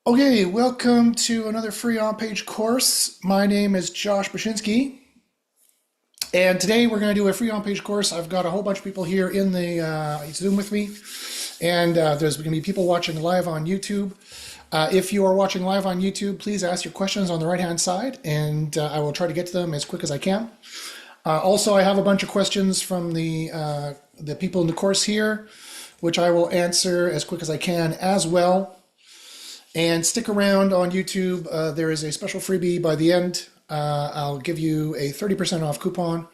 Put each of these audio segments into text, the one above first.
Okay, welcome to another free on-page course. My name is Josh Bashinsky, and today we're going to do a free on-page course. I've got a whole bunch of people here in the Zoom with me, and there's going to be people watching live on YouTube. If you are watching live on YouTube, please ask your questions on the right-hand side, and I will try to get to them as quick as I can. Also, I have a bunch of questions from the people in the course here, which I will answer as quick as I can as well. And stick around on YouTube. There is a special freebie by the end. I'll give you a 30% off coupon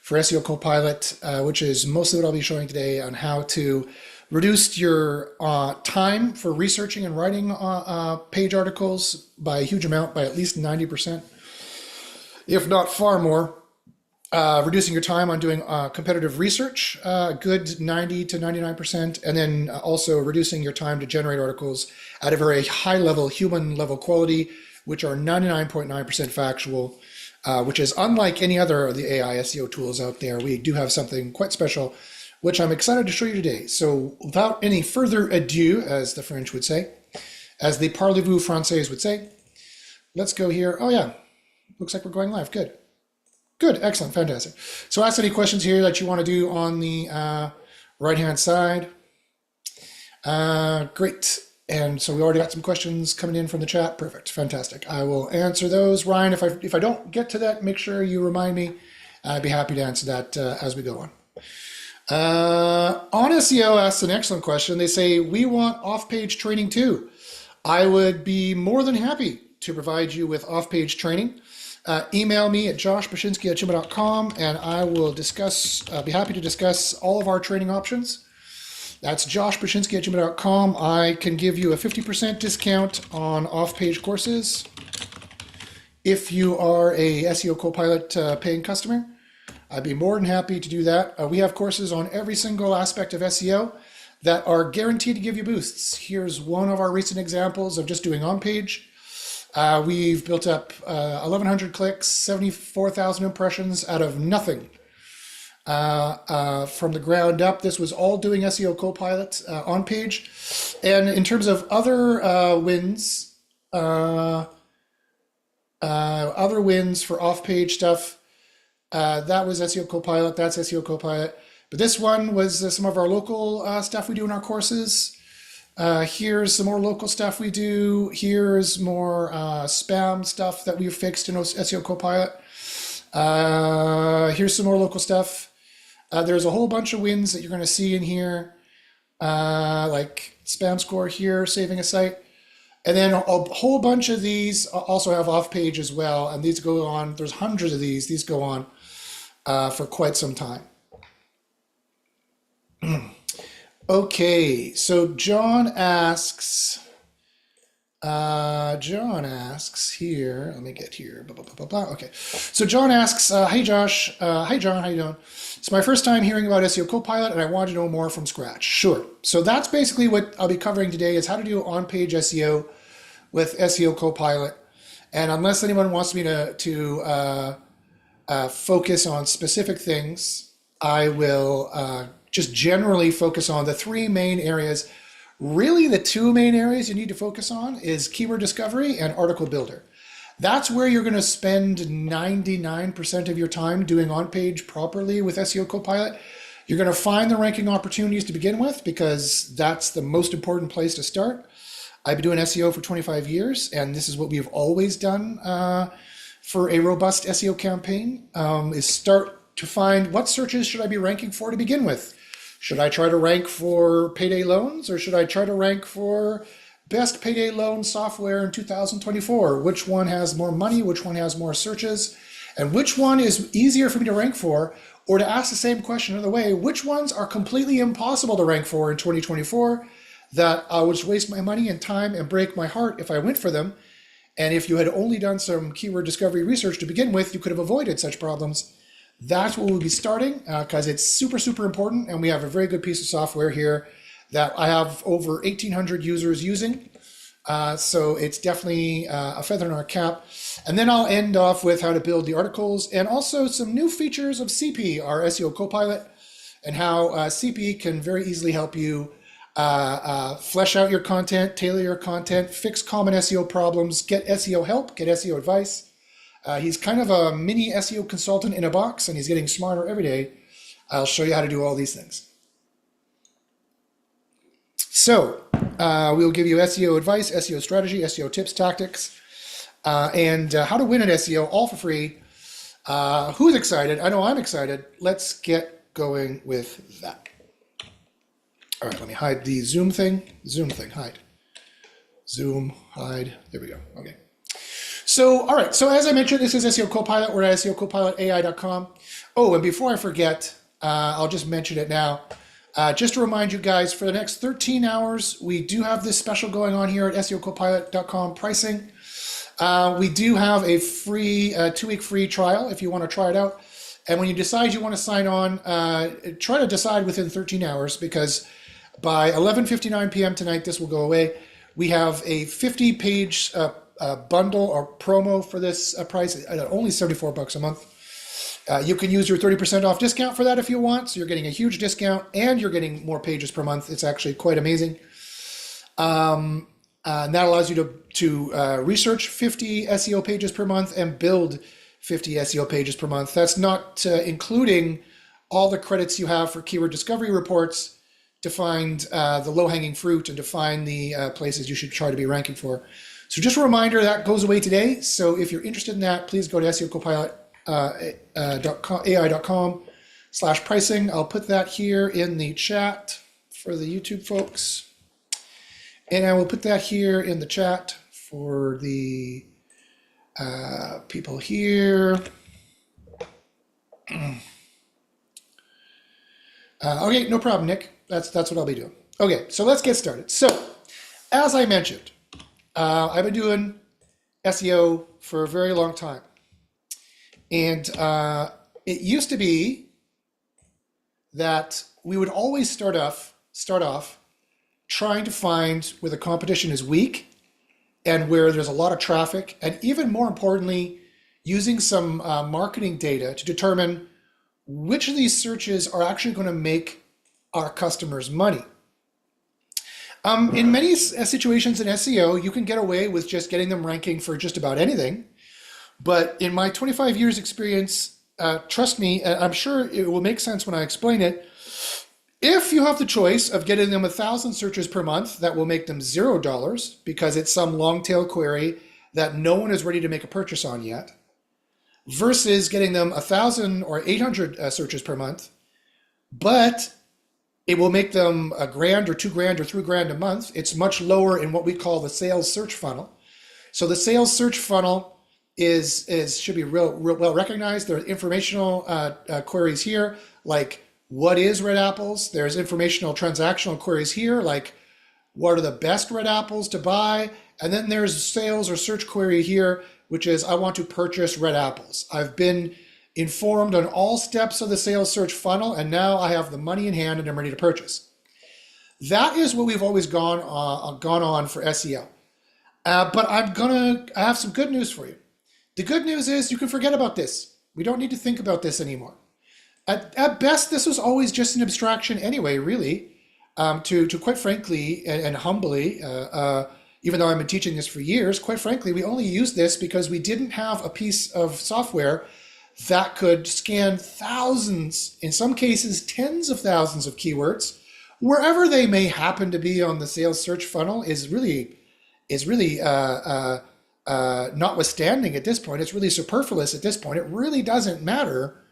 for SEO Copilot, which is most of what I'll be showing today on how to reduce your time for researching and writing page articles by a huge amount, by at least 90%, if not far more. Reducing your time on doing competitive research, good 90 to 99%, and then also reducing your time to generate articles at a very high level, human level quality, which are 99.9% factual, which is unlike any other of the AI SEO tools out there. We do have something quite special, which I'm excited to show you today. So without any further ado, as the French would say, as the parlez-vous français would say, let's go here. Oh yeah, looks like we're going live, good. Good, excellent, fantastic. So ask any questions here that you want to do on the right-hand side. Great. And so we already got some questions coming in from the chat. Perfect, fantastic. I will answer those. Ryan, if I don't get to that, make sure you remind me. I'd be happy to answer that as we go on. On SEO asks an excellent question. They say, we want off-page training too. I would be more than happy to provide you with off-page training. Email me at joshbashinsky@gmail.com and I will be happy to discuss all of our training options. That's joshbashinsky@gmail.com. I can give you a 50% discount on off-page courses if you are a SEO Copilot paying customer. I'd be more than happy to do that. We have courses on every single aspect of SEO that are guaranteed to give you boosts. Here's one of our recent examples of just doing on-page. We've built up 1,100 clicks, 74,000 impressions out of nothing from the ground up. This was all doing SEO Copilot on page. And in terms of other wins for off-page stuff, that was SEO Copilot. That's SEO Copilot. But this one was some of our local stuff we do in our courses. Here's some more local stuff we do. Here's more spam stuff that we've fixed in SEO Copilot. Here's some more local stuff. There's a whole bunch of wins that you're going to see in here, like spam score here, saving a site. And then a whole bunch of these also have off page as well. And these go on, there's hundreds of these. These go on for quite some time. Okay, so John asks here, let me get here, blah, blah, blah, blah, blah. Okay, so John asks, hey Josh, hi John, how you doing? It's my first time hearing about SEO Copilot and I want to know more from scratch. Sure, so that's basically what I'll be covering today is how to do on-page SEO with SEO Copilot. And unless anyone wants me to focus on specific things, I will just generally focus on the three main areas. Really, the two main areas you need to focus on is keyword discovery and article builder. That's where you're going to spend 99% of your time doing on-page properly with SEO Copilot. You're going to find the ranking opportunities to begin with because that's the most important place to start. I've been doing SEO for 25 years, and this is what we've always done for a robust SEO campaign, is start to find what searches should I be ranking for to begin with. Should I try to rank for payday loans or should I try to rank for best payday loan software in 2024? Which one has more money? Which one has more searches? And which one is easier for me to rank for? Or to ask the same question another way, which ones are completely impossible to rank for in 2024 that I would waste my money and time and break my heart if I went for them? And if you had only done some keyword discovery research to begin with, you could have avoided such problems. That's where we'll be starting because it's super, super important. And we have a very good piece of software here that I have over 1,800 users using. So it's definitely a feather in our cap. And then I'll end off with how to build the articles and also some new features of CP, our SEO Copilot, and how CP can very easily help you flesh out your content, tailor your content, fix common SEO problems, get SEO help, get SEO advice. He's kind of a mini SEO consultant in a box, and he's getting smarter every day. I'll show you how to do all these things. So we'll give you SEO advice, SEO strategy, SEO tips, tactics, and how to win an SEO, all for free. Who's excited? I know I'm excited. Let's get going with that. All right, let me hide the Zoom thing. Zoom thing, hide. Zoom, hide. There we go. Okay. So, all right. So as I mentioned, this is SEO Copilot. We're at SEOCopilotai.com. Oh, and before I forget, I'll just mention it now. Just to remind you guys, for the next 13 hours, we do have this special going on here at SEOCopilot.com pricing. We do have a free 2-week free trial if you want to try it out. And when you decide you want to sign on, try to decide within 13 hours, because by 11:59 p.m. tonight, this will go away. We have a 50-page bundle or promo for this price at only $74 a month. You can use your 30% off discount for that if you want. So you're getting a huge discount and you're getting more pages per month. It's actually quite amazing. And that allows you to research 50 SEO pages per month and build 50 SEO pages per month. That's not including all the credits you have for keyword discovery reports to find the low-hanging fruit and to find the places you should try to be ranking for. So just a reminder, that goes away today. So if you're interested in that, please go to SEOCopilot.ai.com/pricing. I'll put that here in the chat for the YouTube folks. And I will put that here in the chat for the people here. Okay, no problem, Nick. That's what I'll be doing. Okay, so let's get started. So, as I mentioned, I've been doing SEO for a very long time. And it used to be that we would always start off trying to find where the competition is weak and where there's a lot of traffic, and even more importantly, using some marketing data to determine which of these searches are actually going to make our customers money. In many situations in SEO, you can get away with just getting them ranking for just about anything. But in my 25 years experience, trust me, I'm sure it will make sense when I explain it. If you have the choice of getting them 1,000 searches per month, that will make them $0 because it's some long tail query that no one is ready to make a purchase on yet, versus getting them 1,000 or 800 searches per month, but it will make them $1,000 or $2,000 or $3,000 a month. It's much lower in what we call the sales search funnel. So the sales search funnel should be real well recognized. There are informational queries here, like what is red apples? There's informational transactional queries here, like what are the best red apples to buy? And then there's sales or search query here, which is I want to purchase red apples. I've been informed on all steps of the sales search funnel, and now I have the money in hand and I'm ready to purchase. That is what we've always gone on for SEO. But I have some good news for you. The good news is you can forget about this. We don't need to think about this anymore. At best, this was always just an abstraction anyway, really, to quite frankly and humbly, even though I've been teaching this for years, quite frankly, we only used this because we didn't have a piece of software that could scan thousands, in some cases, tens of thousands of keywords, wherever they may happen to be on the sales search funnel is really notwithstanding at this point. It's really superfluous at this point. It really doesn't matter.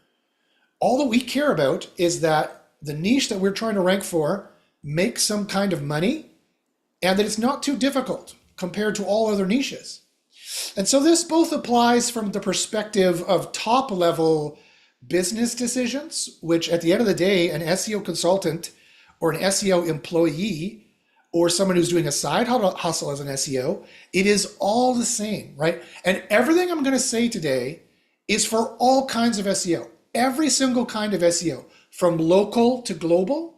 All that we care about is that the niche that we're trying to rank for makes some kind of money and that it's not too difficult compared to all other niches. And so this both applies from the perspective of top level business decisions, which at the end of the day, an SEO consultant or an SEO employee or someone who's doing a side hustle as an SEO, it is all the same, right? And everything I'm going to say today is for all kinds of SEO, every single kind of SEO, from local to global,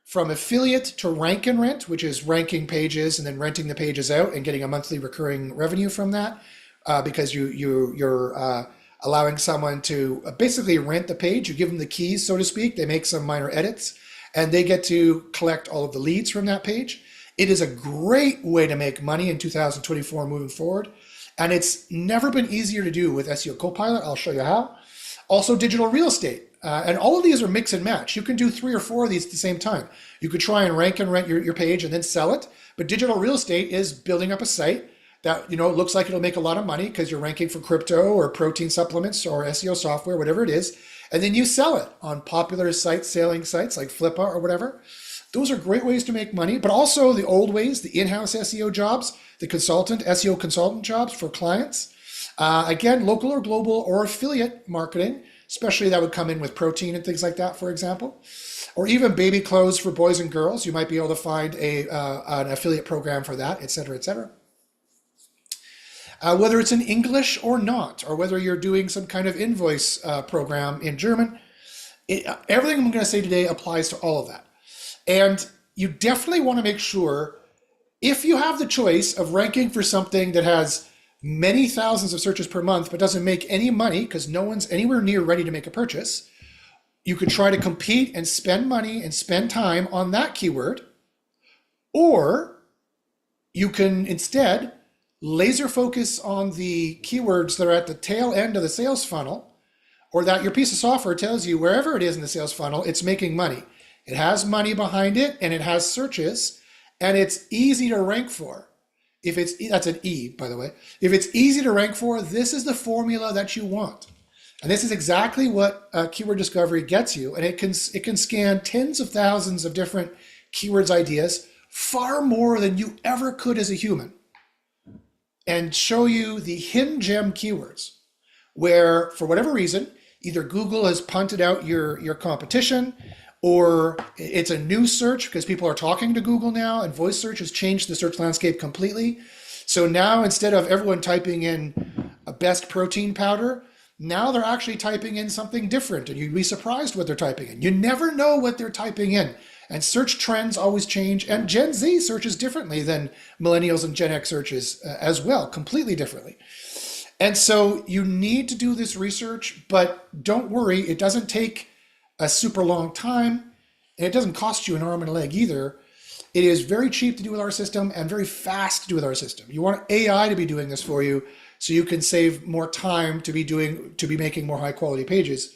from affiliate to rank and rent, which is ranking pages and then renting the pages out and getting a monthly recurring revenue from that, because you're allowing someone to basically rent the page. You give them the keys, so to speak. They make some minor edits, and they get to collect all of the leads from that page. It is a great way to make money in 2024 moving forward. And it's never been easier to do with SEO Copilot. I'll show you how. Also digital real estate. And all of these are mix and match. You can do 3 or 4 of these at the same time. You could try and rank and rent your page and then sell it. But digital real estate is building up a site that looks like it'll make a lot of money because you're ranking for crypto or protein supplements or SEO software, whatever it is. And then you sell it on popular selling sites like Flippa or whatever. Those are great ways to make money, but also the old ways, the in-house SEO jobs, the SEO consultant jobs for clients. Again, local or global or affiliate marketing, especially that would come in with protein and things like that, for example. Or even baby clothes for boys and girls. You might be able to find an affiliate program for that, et cetera, et cetera. Whether it's in English or not, or whether you're doing some kind of invoice program in German, everything I'm going to say today applies to all of that. And you definitely want to make sure, if you have the choice of ranking for something that has many thousands of searches per month but doesn't make any money because no one's anywhere near ready to make a purchase, you could try to compete and spend money and spend time on that keyword. Or you can instead laser focus on the keywords that are at the tail end of the sales funnel, or that your piece of software tells you wherever it is in the sales funnel, it's making money. It has money behind it, and it has searches, and it's easy to rank for. That's an E, by the way. If it's easy to rank for, this is the formula that you want. And this is exactly what keyword discovery gets you. And it can scan tens of thousands of different keywords ideas, far more than you ever could as a human, and show you the hidden gem keywords where, for whatever reason, either Google has punted out your competition, or it's a new search because people are talking to Google now, and voice search has changed the search landscape completely. So now, instead of everyone typing in a best protein powder, now they're actually typing in something different, and you'd be surprised what they're typing in. You never know what they're typing in. And search trends always change, and Gen Z searches differently than millennials and Gen X searches as well, completely differently. And so you need to do this research, but don't worry, it doesn't take a super long time, and it doesn't cost you an arm and a leg either. It is very cheap to do with our system and very fast to do with our system. You want AI to be doing this for you so you can save more time to be making more high quality pages.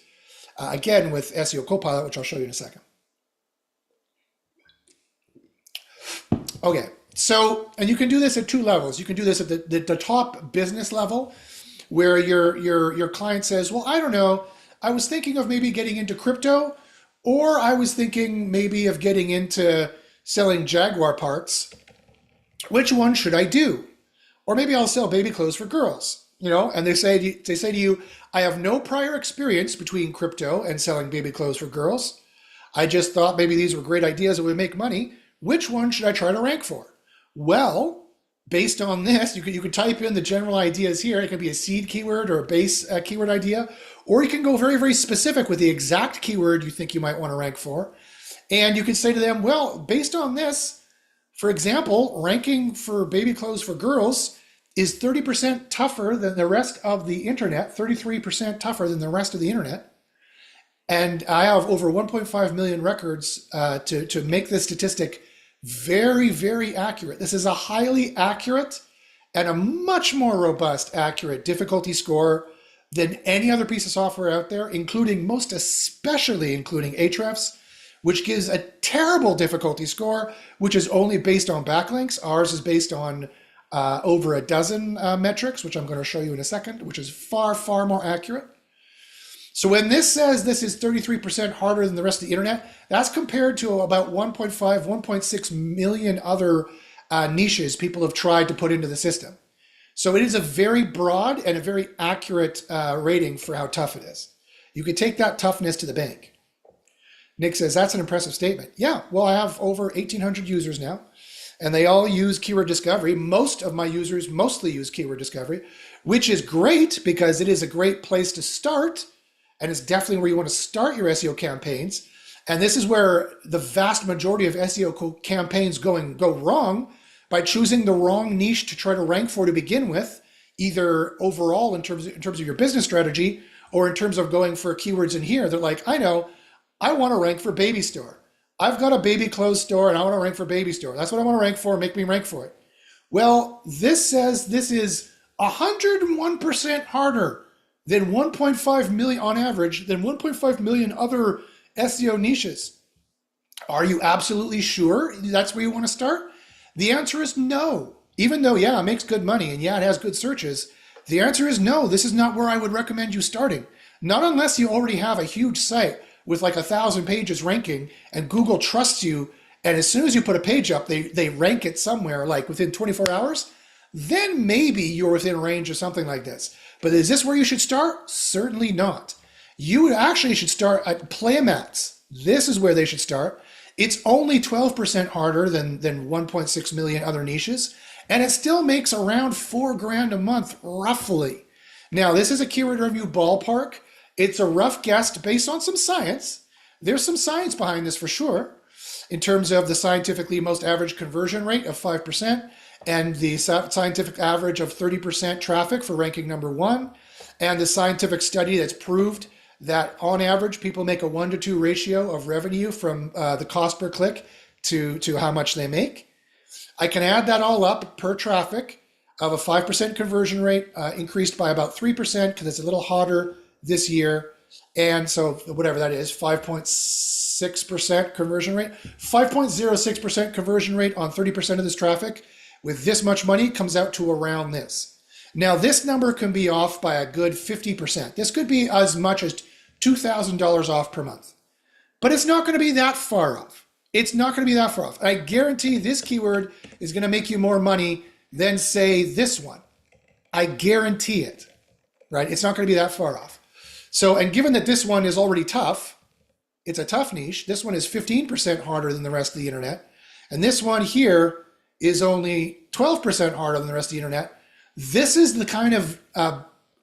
Again, with SEO Copilot, which I'll show you in a second. Okay, so, and you can do this at 2 levels. You can do this at the top business level, where your client says, well, I don't know, I was thinking of maybe getting into crypto, or I was thinking maybe of getting into selling Jaguar parts. Which one should I do? Or maybe I'll sell baby clothes for girls, and they say to you, I have no prior experience between crypto and selling baby clothes for girls. I just thought maybe these were great ideas that would make money. Which one should I try to rank for? Well, based on this, you could type in the general ideas here. It could be a seed keyword or a base keyword idea, or you can go very, very specific with the exact keyword you think you might want to rank for. And you can say to them, well, based on this, for example, ranking for baby clothes for girls is 30% tougher than the rest of the internet, 33% tougher than the rest of the internet. And I have over 1.5 million records to make this statistic very, very accurate. This is a highly accurate and a much more robust, accurate difficulty score than any other piece of software out there, most especially including Ahrefs, which gives a terrible difficulty score, which is only based on backlinks. Ours is based on over a dozen metrics, which I'm going to show you in a second, which is far, far more accurate. So when this says this is 33% harder than the rest of the internet, that's compared to about 1.5, 1.6 million other niches people have tried to put into the system. So it is a very broad and a very accurate rating for how tough it is. You could take that toughness to the bank. Nick says, that's an impressive statement. Yeah, well, I have over 1,800 users now, and they all use keyword discovery. Most of my users mostly use keyword discovery, which is great because it is a great place to start. And it's definitely where you want to start your SEO campaigns. And this is where the vast majority of SEO campaigns go wrong, by choosing the wrong niche to try to rank for to begin with, either overall in terms of your business strategy, or in terms of going for keywords in here. They're like, I know, I want to rank for baby store. I've got a baby clothes store and I want to rank for baby store. That's what I want to rank for. Make me rank for it. Well, this says this is 101% harder than 1.5 million on average than 1.5 million other SEO niches. Are you absolutely sure that's where you want to start? The answer is no. Even though, yeah, it makes good money and yeah, it has good searches, the answer is no. This is not where I would recommend you starting. Not unless you already have a huge site with like 1,000 pages ranking and Google trusts you. And as soon as you put a page up, they rank it somewhere like within 24 hours. Then maybe you're within range of something like this. But is this where you should start? Certainly not. You actually should start at Playmats. This is where they should start. It's only 12% harder than 1.6 million other niches, and it still makes around $4,000 a month, roughly. Now, this is a keyword review ballpark. It's a rough guess based on some science. There's some science behind this for sure, in terms of the scientifically most average conversion rate of 5%, and the scientific average of 30% traffic for ranking number 1, and the scientific study that's proved that on average people make a 1 to 2 ratio of revenue from the cost per click to how much they make. I can add that all up per traffic of a 5% conversion rate, increased by about 3% because it's a little hotter this year. And so whatever that is, 5.6% conversion rate, 5.06% conversion rate on 30% of this traffic with this much money comes out to around this. Now this number can be off by a good 50%. This could be as much as $2,000 off per month, but it's not going to be that far off. It's not going to be that far off. I guarantee this keyword is going to make you more money than say this one. I guarantee it, right? It's not going to be that far off. So, and given that this one is already tough, it's a tough niche. This one is 15% harder than the rest of the internet. And this one here is only 12% harder than the rest of the internet. This is the kind of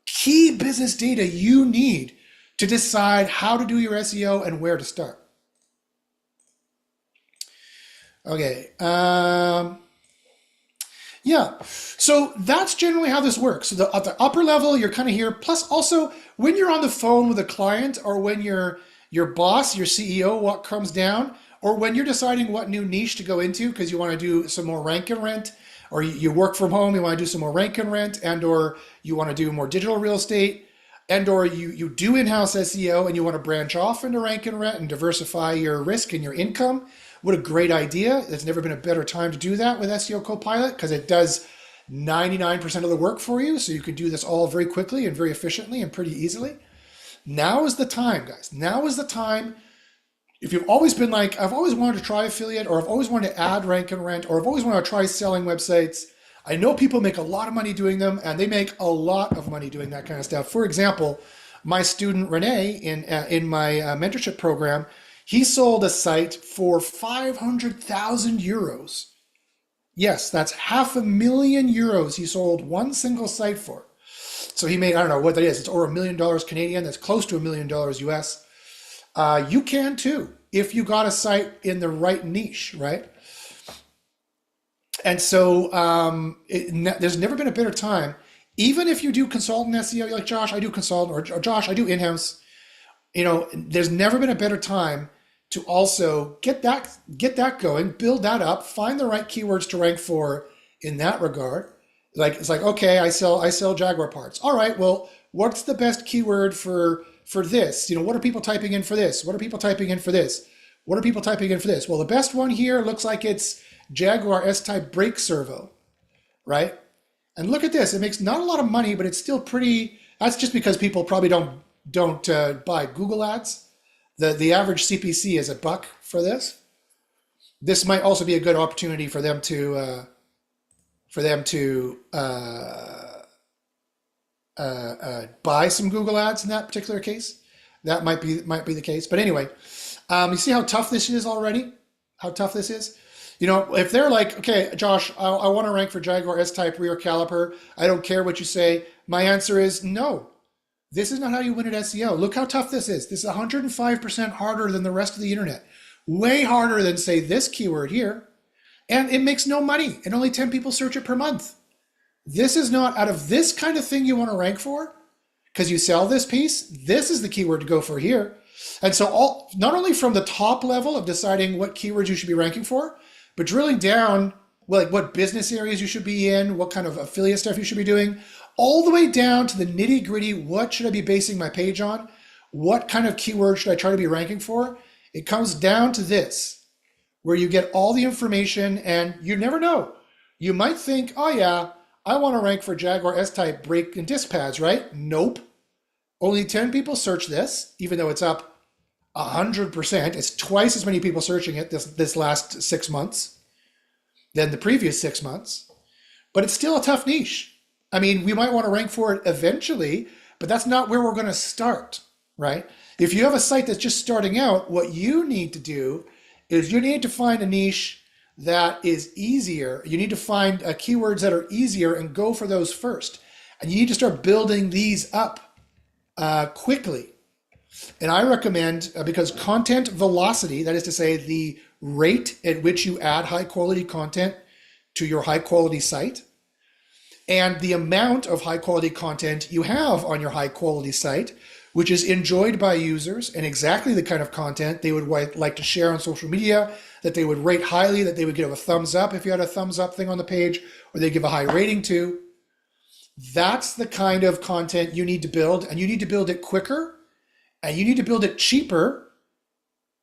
key business data you need to decide how to do your SEO and where to start. Okay. Yeah, so that's generally how this works. So at the upper level, you're kind of here. Plus also when you're on the phone with a client, or when your boss, your CEO, what comes down, or when you're deciding what new niche to go into because you want to do some more rank and rent, or you work from home, you want to do some more rank and rent, and or you want to do more digital real estate, and or you do in-house SEO and you want to branch off into rank and rent and diversify your risk and your income. What a great idea. There's never been a better time to do that with SEO Copilot because it does 99% of the work for you. So you can do this all very quickly and very efficiently and pretty easily. Now is the time, guys. Now is the time. If you've always been like, I've always wanted to try affiliate, or I've always wanted to add rank and rent, or I've always wanted to try selling websites. I know people make a lot of money doing them, and they make a lot of money doing that kind of stuff. For example, my student Renee in my mentorship program, he sold a site for 500,000 euros. Yes, that's €500,000 he sold one single site for. So he made, I don't know what that is, it's over $1 million Canadian, that's close to $1 million US. You can too, if you got a site in the right niche, right? And so there's never been a better time, even if you do consultant SEO, like Josh, I do consultant, or Josh, I do in-house. There's never been a better time to also get that going, build that up, find the right keywords to rank for in that regard. Like it's like, okay, I sell Jaguar parts. All right, well, what's the best keyword for this? What are people typing in for this? What are people typing in for this? What are people typing in for this? Well, the best one here looks like it's Jaguar S-type brake servo, right? And look at this, it makes not a lot of money, but it's still pretty. That's just because people probably don't buy Google ads. The average CPC is $1 for this. This might also be a good opportunity for them to buy some Google ads in that particular case. That might be the case. But anyway, you see how tough this is already? How tough this is? If they're like, okay, Josh, I want to rank for Jaguar S-type rear caliper. I don't care what you say. My answer is no. This is not how you win at SEO. Look how tough this is. This is 105% harder than the rest of the internet. Way harder than, say, this keyword here. And it makes no money. And only 10 people search it per month. This is not, out of this kind of thing you want to rank for, because you sell this piece, this is the keyword to go for here. And so not only from the top level of deciding what keywords you should be ranking for, but drilling down, like what business areas you should be in, what kind of affiliate stuff you should be doing, all the way down to the nitty gritty. What should I be basing my page on? What kind of keyword should I try to be ranking for? It comes down to this, where you get all the information and you never know. You might think, oh yeah, I want to rank for Jaguar S-Type brake and disc pads, right? Nope. Only 10 people search this, even though it's up 100%. It's twice as many people searching it this last 6 months than the previous 6 months. But it's still a tough niche. I mean, we might want to rank for it eventually, but that's not where we're going to start, right? If you have a site that's just starting out, what you need to do is you need to find a niche that is easier. You need to find keywords that are easier and go for those first. And you need to start building these up quickly. And I recommend, because content velocity, that is to say the rate at which you add high quality content to your high quality site, and the amount of high quality content you have on your high quality site, which is enjoyed by users and exactly the kind of content they would like to share on social media, that they would rate highly, that they would give a thumbs up if you had a thumbs up thing on the page, or they give a high rating to. That's the kind of content you need to build, and you need to build it quicker, and you need to build it cheaper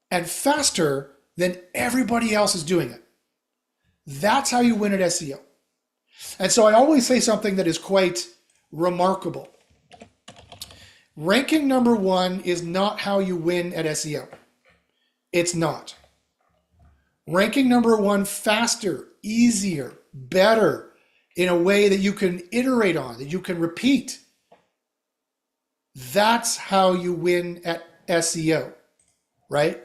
and faster than everybody else is doing it. That's how you win at SEO. And so I always say something that is quite remarkable. Ranking number one is not how you win at SEO. It's not. Ranking number one faster, easier, better, in a way that you can iterate on, that you can repeat. That's how you win at SEO, right?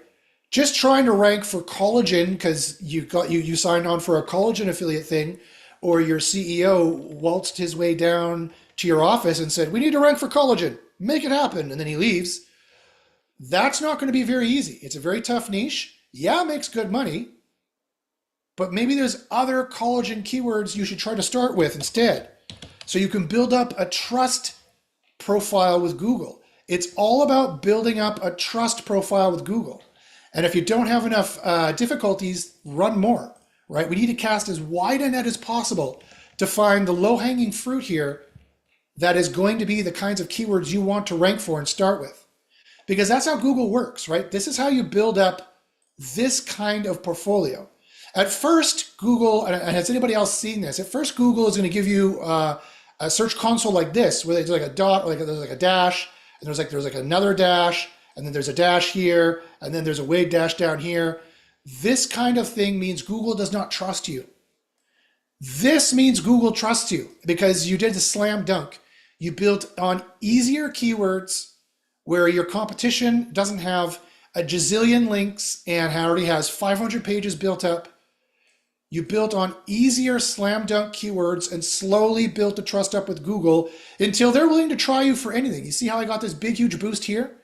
Just trying to rank for collagen because you signed on for a collagen affiliate thing, or your CEO waltzed his way down to your office and said, we need to rank for collagen, make it happen, and then he leaves. That's not going to be very easy. It's a very tough niche. Yeah, it makes good money, but maybe there's other collagen keywords you should try to start with instead, so you can build up a trust profile with Google. It's all about building up a trust profile with Google. And if you don't have enough difficulties, run more, right? We need to cast as wide a net as possible to find the low-hanging fruit here that is going to be the kinds of keywords you want to rank for and start with. Because that's how Google works, right? This is how you build up this kind of portfolio. At first, Google, and has anybody else seen this? At first, Google is going to give you a search console like this, where there's like a dot, there's like a dash, and there's like another dash, and then there's a dash here, and then there's a weighted dash down here. This kind of thing means Google does not trust you. This means Google trusts you because you did the slam dunk. You built on easier keywords where your competition doesn't have a gazillion links and already has 500 pages built up. You built on easier slam dunk keywords and slowly built the trust up with Google until they're willing to try you for anything. You see how I got this big, huge boost here?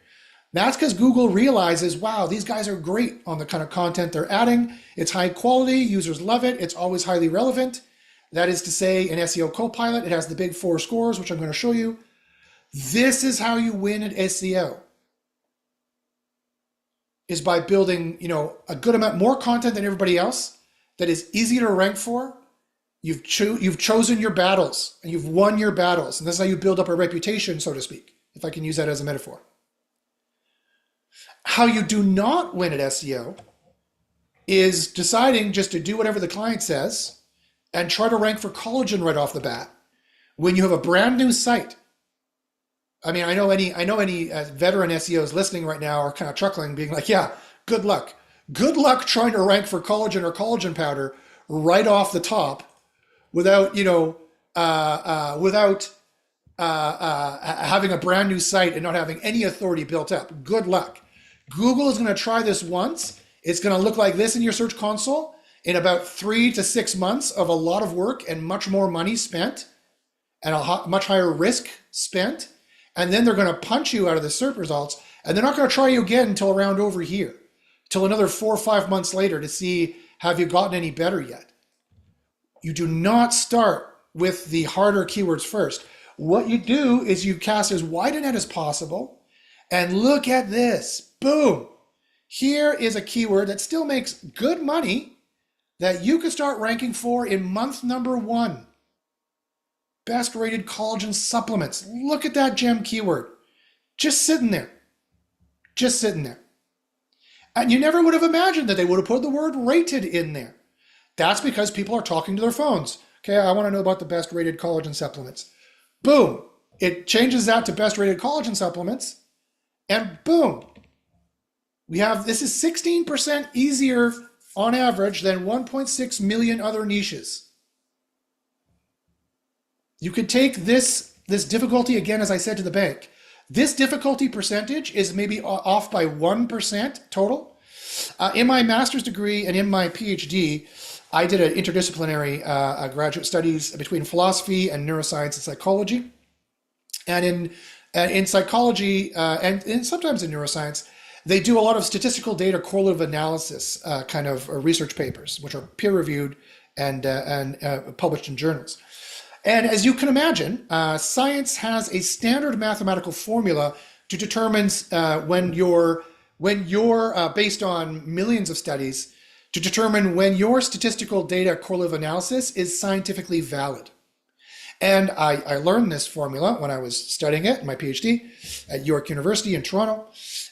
That's because Google realizes, wow, these guys are great on the kind of content they're adding. It's high quality, users love it, it's always highly relevant. That is to say, in SEO Copilot, it has the big 4 scores, which I'm going to show you. This is how you win at SEO, is by building, a good amount more content than everybody else that is easy to rank for. You've chosen your battles and you've won your battles, and this is how you build up a reputation, so to speak, if I can use that as a metaphor. How you do not win at SEO is deciding just to do whatever the client says and try to rank for collagen right off the bat when you have a brand new site. I mean, I know any veteran SEOs listening right now are kind of chuckling, being like, "Yeah, good luck. Good luck trying to rank for collagen or collagen powder right off the top without having a brand new site and not having any authority built up. Good luck." Google is going to try this once. It's going to look like this in your search console in about 3 to 6 months of a lot of work and much more money spent and a much higher risk spent. And then they're going to punch you out of the search results, and they're not going to try you again until around over here, till another 4 or 5 months later to see, have you gotten any better yet? You do not start with the harder keywords first. What you do is you cast as wide a net as possible, and look at this. Boom. Here is a keyword that still makes good money that you could start ranking for in month number 1. Best rated collagen supplements. Look at that gem keyword. Just sitting there. Just sitting there. And you never would have imagined that they would have put the word rated in there. That's because people are talking to their phones. Okay, I want to know about the best rated collagen supplements. Boom. It changes that to best rated collagen supplements. And boom. We have, this is 16% easier on average than 1.6 million other niches. You could take this difficulty, again, as I said to the bank, this difficulty percentage is maybe off by 1% total. In my master's degree and in my PhD, I did an interdisciplinary graduate studies between philosophy and neuroscience and psychology. And in psychology and sometimes in neuroscience, they do a lot of statistical data correlative analysis kind of research papers, which are peer-reviewed and published in journals. And as you can imagine, science has a standard mathematical formula to determine when you're based on millions of studies, to determine when your statistical data correlative analysis is scientifically valid. And I learned this formula when I was studying it in my PhD at York University in Toronto.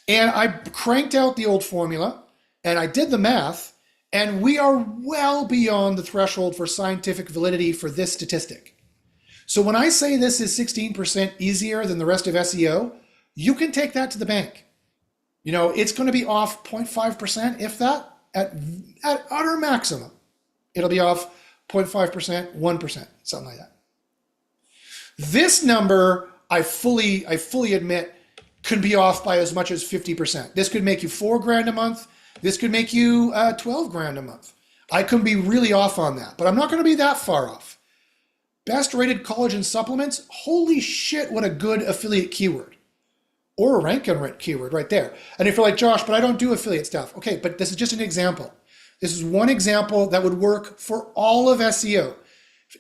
And I cranked out the old formula and I did the math, and we are well beyond the threshold for scientific validity for this statistic. So when I say this is 16% easier than the rest of SEO, you can take that to the bank. You know, it's going to be off 0.5%, if that, at utter maximum. It'll be off 0.5%, 1%, something like that. This number, I fully admit, could be off by as much as 50%. This could make you $4,000 a month. This could make you $12,000 a month. I could be really off on that, but I'm not going to be that far off. Best rated collagen supplements. Holy shit, what a good affiliate keyword. Or a rank and rent keyword right there. And if you're like, Josh, but I don't do affiliate stuff. Okay, but this is just an example. This is one example that would work for all of SEO.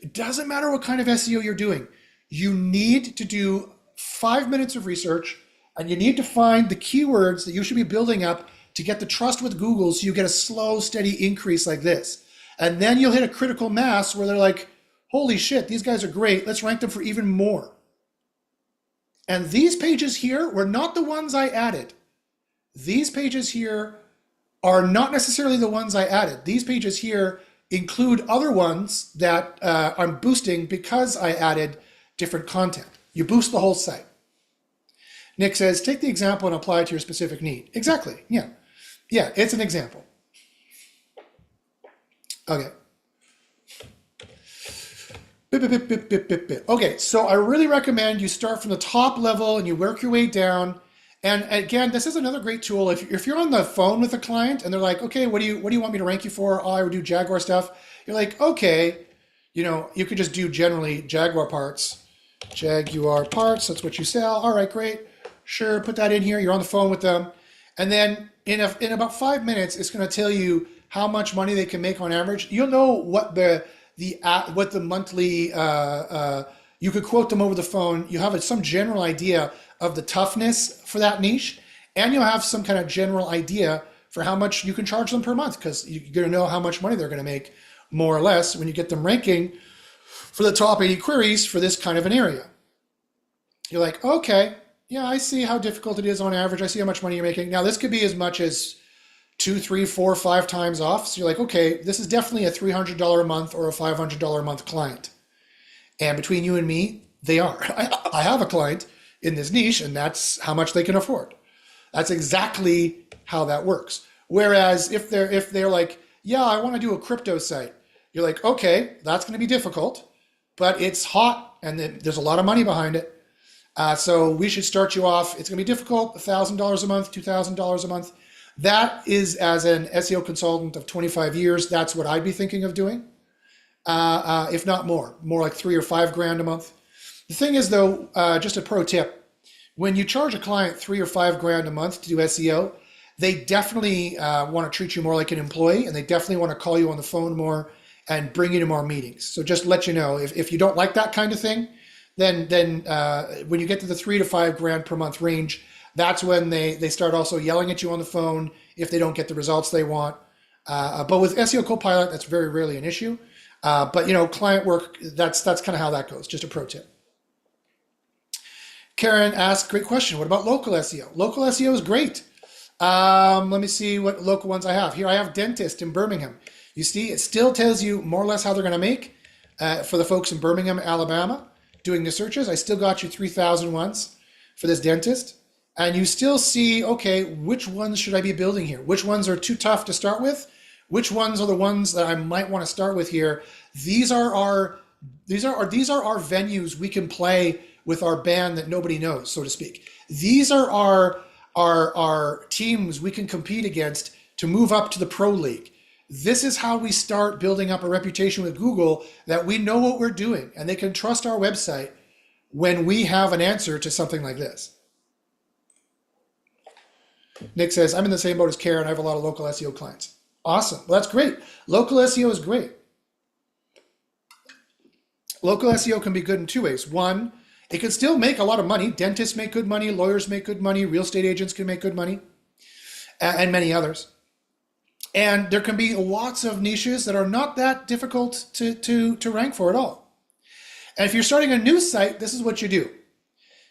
It doesn't matter what kind of SEO you're doing. You need to do 5 minutes of research, and you need to find the keywords that you should be building up to get the trust with Google so you get a slow, steady increase like this. And then you'll hit a critical mass where they're like, holy shit, these guys are great. Let's rank them for even more. And these pages here were not the ones I added. These pages here are not necessarily the ones I added. These pages here include other ones that I'm boosting because I added different content. You boost the whole site. Nick says, take the example and apply it to your specific need. Exactly, yeah. Yeah, it's an example. Okay. Okay, so I really recommend you start from the top level and you work your way down. And again, this is another great tool. If you're on the phone with a client and they're like, okay, what do you want me to rank you for? Oh, I would do Jaguar stuff. You're like, okay, you know, you could just do generally Jaguar parts. Jaguar parts, that's what you sell. All right, great. Sure, put that in here. You're on the phone with them. And then in about 5 minutes, it's going to tell you how much money they can make on average. You'll know what the monthly, you could quote them over the phone. You have some general idea of the toughness for that niche, and you'll have some kind of general idea for how much you can charge them per month, because you're going to know how much money they're going to make, more or less, when you get them ranking for the top 80 queries for this kind of an area. You're like, okay, yeah, I see how difficult it is on average. I see how much money you're making. Now, this could be as much as 2, 3, 4, 5 times off. So you're like, okay, this is definitely a $300 a month or a $500 a month client. And between you and me, they are. I have a client in this niche, and that's how much they can afford. That's exactly how that works. Whereas if they're like, yeah, I want to do a crypto site, you're like, okay, that's going to be difficult, but it's hot and there's a lot of money behind it. So we should start you off. It's going to be difficult, $1,000 a month, $2,000 a month. That is, as an SEO consultant of 25 years, that's what I'd be thinking of doing, if not more like $3,000 or $5,000 a month. The thing is, though, just a pro tip, when you charge a client $3,000 or $5,000 a month to do SEO, they definitely want to treat you more like an employee, and they definitely want to call you on the phone more and bring you to more meetings. So just let you know, if you don't like that kind of thing, then when you get to the $3,000 to $5,000 per month range, That's when they start also yelling at you on the phone if they don't get the results they want. But with SEO Copilot, that's very rarely an issue. But client work, that's kind of how that goes. Just a pro tip. Karen asked, great question. What about local SEO? Local SEO is great. Let me see what local ones I have. Here I have dentist in Birmingham. You see, it still tells you more or less how they're going to make for the folks in Birmingham, Alabama, doing the searches. I still got you 3,000 ones for this dentist. And you still see, okay, which ones should I be building here? Which ones are too tough to start with? Which ones are the ones that I might want to start with here? These are our venues we can play with our band that nobody knows, so to speak. These are our teams we can compete against to move up to the pro league. This is how we start building up a reputation with Google, that we know what we're doing and they can trust our website when we have an answer to something like this. Nick says, I'm in the same boat as Karen. I have a lot of local SEO clients. Awesome. Well, that's great. Local SEO is great. Local SEO can be good in two ways. One, it can still make a lot of money. Dentists make good money. Lawyers make good money. Real estate agents can make good money, and many others. And there can be lots of niches that are not that difficult to rank for at all. And if you're starting a new site, this is what you do.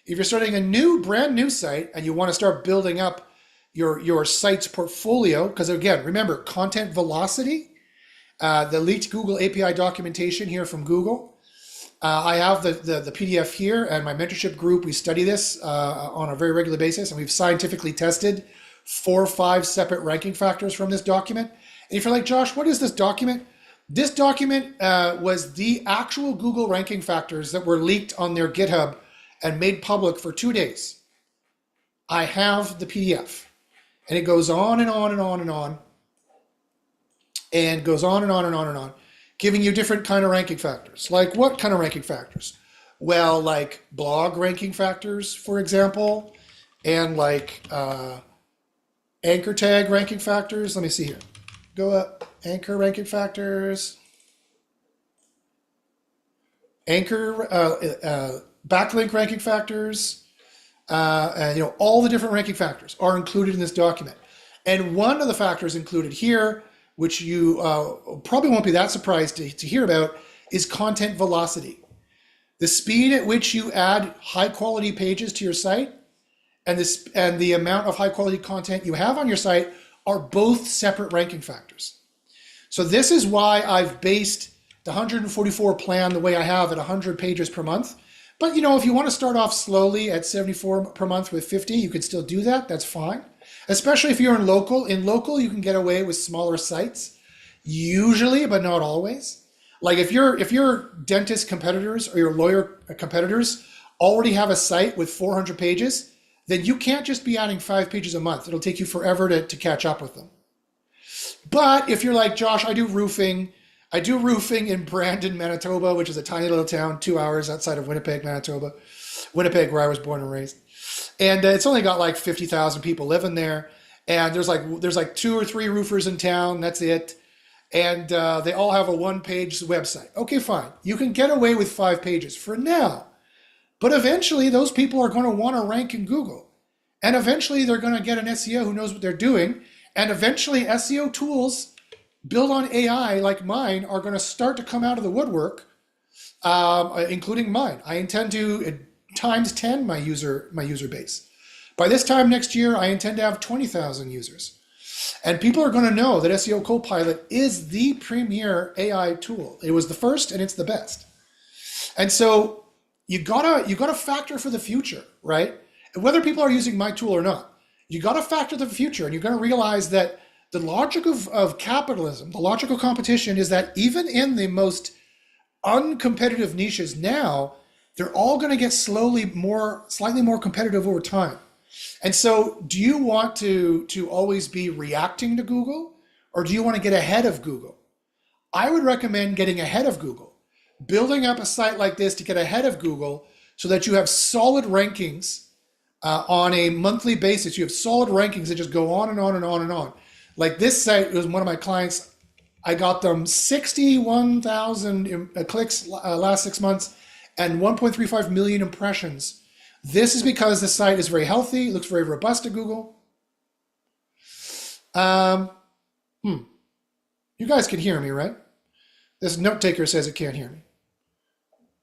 If you're starting a brand new site and you want to start building up your site's portfolio, because again, remember, content velocity, the leaked Google API documentation here from Google. I have the PDF here, and my mentorship group, we study this on a very regular basis, and we've scientifically tested 4 or 5 separate ranking factors from this document. And if you're like, Josh, what is this document? This document was the actual Google ranking factors that were leaked on their GitHub and made public for 2 days. I have the PDF, and it goes on and on and on and on, and goes on and on and on and on, giving you different kind of ranking factors. Like what kind of ranking factors? Well, like blog ranking factors, for example, and like anchor tag ranking factors. Let me see here. Go up, anchor ranking factors, anchor backlink ranking factors, and all the different ranking factors are included in this document. And one of the factors included here, which you probably won't be that surprised to hear about, is content velocity. The speed at which you add high quality pages to your site and the amount of high quality content you have on your site are both separate ranking factors. So this is why I've based the 144 plan the way I have at 100 pages per month. But if you want to start off slowly at 74 per month with 50, you can still do that. That's fine. Especially if you're in local. In local, you can get away with smaller sites, usually, but not always. Like if your dentist competitors or your lawyer competitors already have a site with 400 pages, then you can't just be adding 5 pages a month. It'll take you forever to catch up with them. But if you're like, Josh, I do roofing in Brandon, Manitoba, which is a tiny little town 2 hours outside of Winnipeg, Manitoba. Winnipeg, where I was born and raised. And it's only got like 50,000 people living there. And there's like 2 or 3 roofers in town. That's it. And they all have a 1-page website. Okay, fine. You can get away with 5 pages for now. But eventually those people are going to want to rank in Google. And eventually they're going to get an SEO who knows what they're doing. And eventually SEO tools built on AI like mine are going to start to come out of the woodwork, including mine. I intend to times 10 my user base. By this time next year, I intend to have 20,000 users. And people are going to know that SEO Copilot is the premier AI tool. It was the first and it's the best. And so you gotta factor for the future, right? Whether people are using my tool or not, you gotta factor the future, and you're gonna realize that the logic of capitalism, the logic of competition is that even in the most uncompetitive niches now, they're all going to get slightly more competitive over time. And so do you want to always be reacting to Google, or do you want to get ahead of Google? I would recommend getting ahead of Google, building up a site like this to get ahead of Google so that you have solid rankings on a monthly basis. You have solid rankings that just go on and on and on and on. Like this site was one of my clients. I got them 61,000 clicks last 6 months and 1.35 million impressions This is because the site is very healthy, looks very robust to Google. You guys can hear me, right? This note taker says it can't hear me.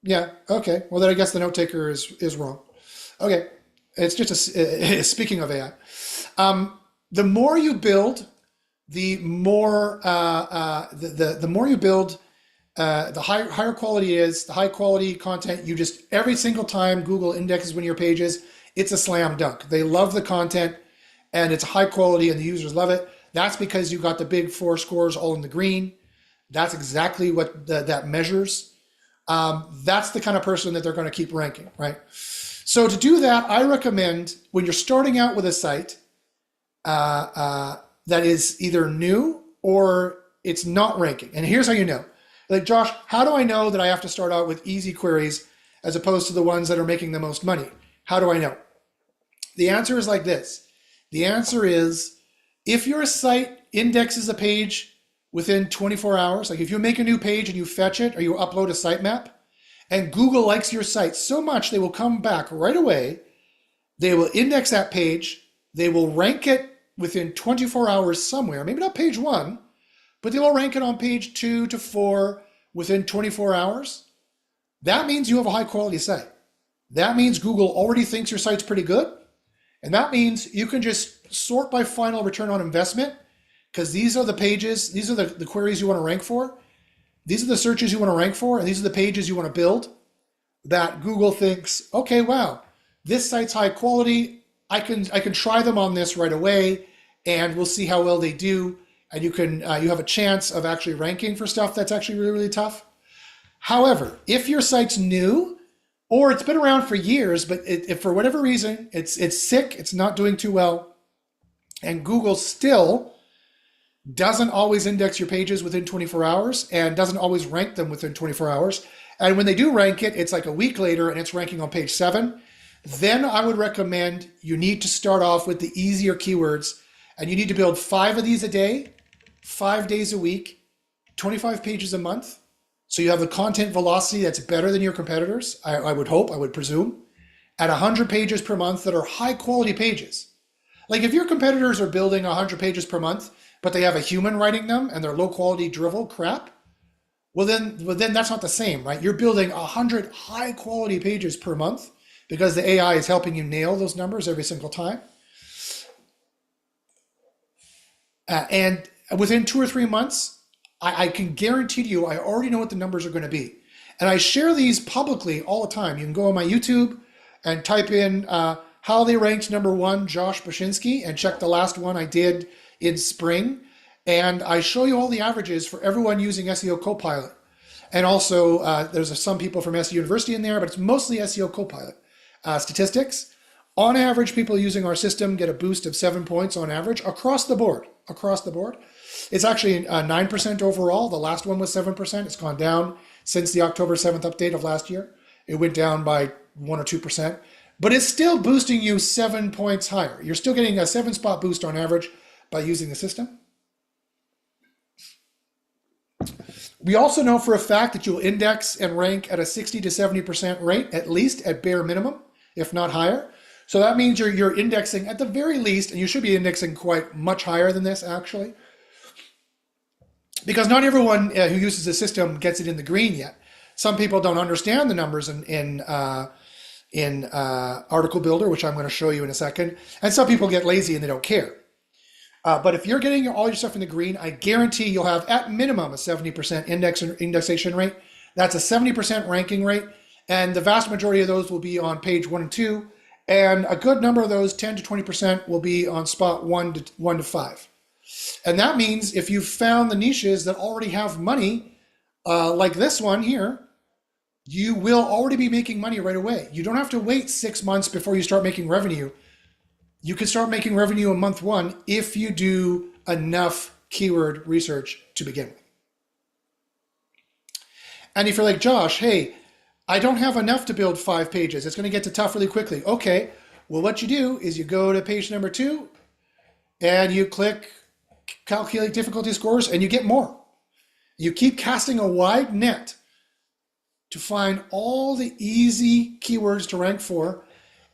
Yeah, okay. Well, then I guess the note taker is wrong. Okay, it's just speaking of AI. The more you build, the more the more you build, the higher quality it is, the high quality content. You just every single time Google indexes one of your pages, it's a slam dunk. They love the content, and it's high quality, and the users love it. That's because you got the big 4 scores all in the green. That's exactly what that measures. That's the kind of person that they're going to keep ranking, right? So to do that, I recommend when you're starting out with a site that is either new or it's not ranking. And here's how you know. Like, Josh, how do I know that I have to start out with easy queries as opposed to the ones that are making the most money? How do I know? The answer is like this. The answer is if your site indexes a page within 24 hours, like if you make a new page and you fetch it or you upload a sitemap, and Google likes your site so much, they will come back right away. They will index that page. They will rank it within 24 hours somewhere, maybe not page 1, but they will rank it on page 2 to 4 within 24 hours. That means you have a high quality site. That means Google already thinks your site's pretty good. And that means you can just sort by final return on investment, because these are the pages, these are the queries you want to rank for. These are the searches you want to rank for, and these are the pages you want to build that Google thinks, okay, wow, this site's high quality. I can try them on this right away, and we'll see how well they do. And you have a chance of actually ranking for stuff that's actually really, really tough. However, if your site's new or it's been around for years, but if for whatever reason it's sick, it's not doing too well, and Google still doesn't always index your pages within 24 hours and doesn't always rank them within 24 hours. And when they do rank it, it's like a week later and it's ranking on page 7. Then I would recommend you need to start off with the easier keywords, and you need to build 5 of these a day, 5 days a week, 25 pages a month. So you have a content velocity that's better than your competitors, I would hope, I would presume, at 100 pages per month that are high quality pages. Like if your competitors are building 100 pages per month, but they have a human writing them and they're low quality drivel crap, well then that's not the same, right? You're building 100 high quality pages per month because the AI is helping you nail those numbers every single time. And within 2 or 3 months, I can guarantee to you, I already know what the numbers are going to be. And I share these publicly all the time. You can go on my YouTube and type in how they ranked number 1, Josh Bashinsky, and check the last one I did in spring. And I show you all the averages for everyone using SEO Copilot. And also, there's some people from SEO University in there, but it's mostly SEO Copilot statistics. On average, people using our system get a boost of 7 points on average across the board. It's actually 9% overall. The last one was 7%. It's gone down since the October 7th update of last year. It went down by 1 or 2%, but it's still boosting you 7 points higher. You're still getting a 7-spot boost on average by using the system. We also know for a fact that you'll index and rank at a 60 to 70% rate, at least at bare minimum, if not higher. So that means you're indexing at the very least, and you should be indexing quite much higher than this actually, because not everyone who uses the system gets it in the green yet. Some people don't understand the numbers in Article Builder, which I'm going to show you in a second, and some people get lazy and they don't care. But if you're getting all your stuff in the green, I guarantee you'll have at minimum a 70% indexation rate. That's a 70% ranking rate, and the vast majority of those will be on page 1 and 2, and a good number of those, 10 to 20%, will be on spot 1 to 5. And that means if you've found the niches that already have money, like this one here, you will already be making money right away. You don't have to wait 6 months before you start making revenue. You can start making revenue in month 1 if you do enough keyword research to begin with. And if you're like, Josh, hey, I don't have enough to build 5 pages. It's going to get to tough really quickly. Okay, well, what you do is you go to page number 2 and you click calculate difficulty scores and you get more. You keep casting a wide net to find all the easy keywords to rank for.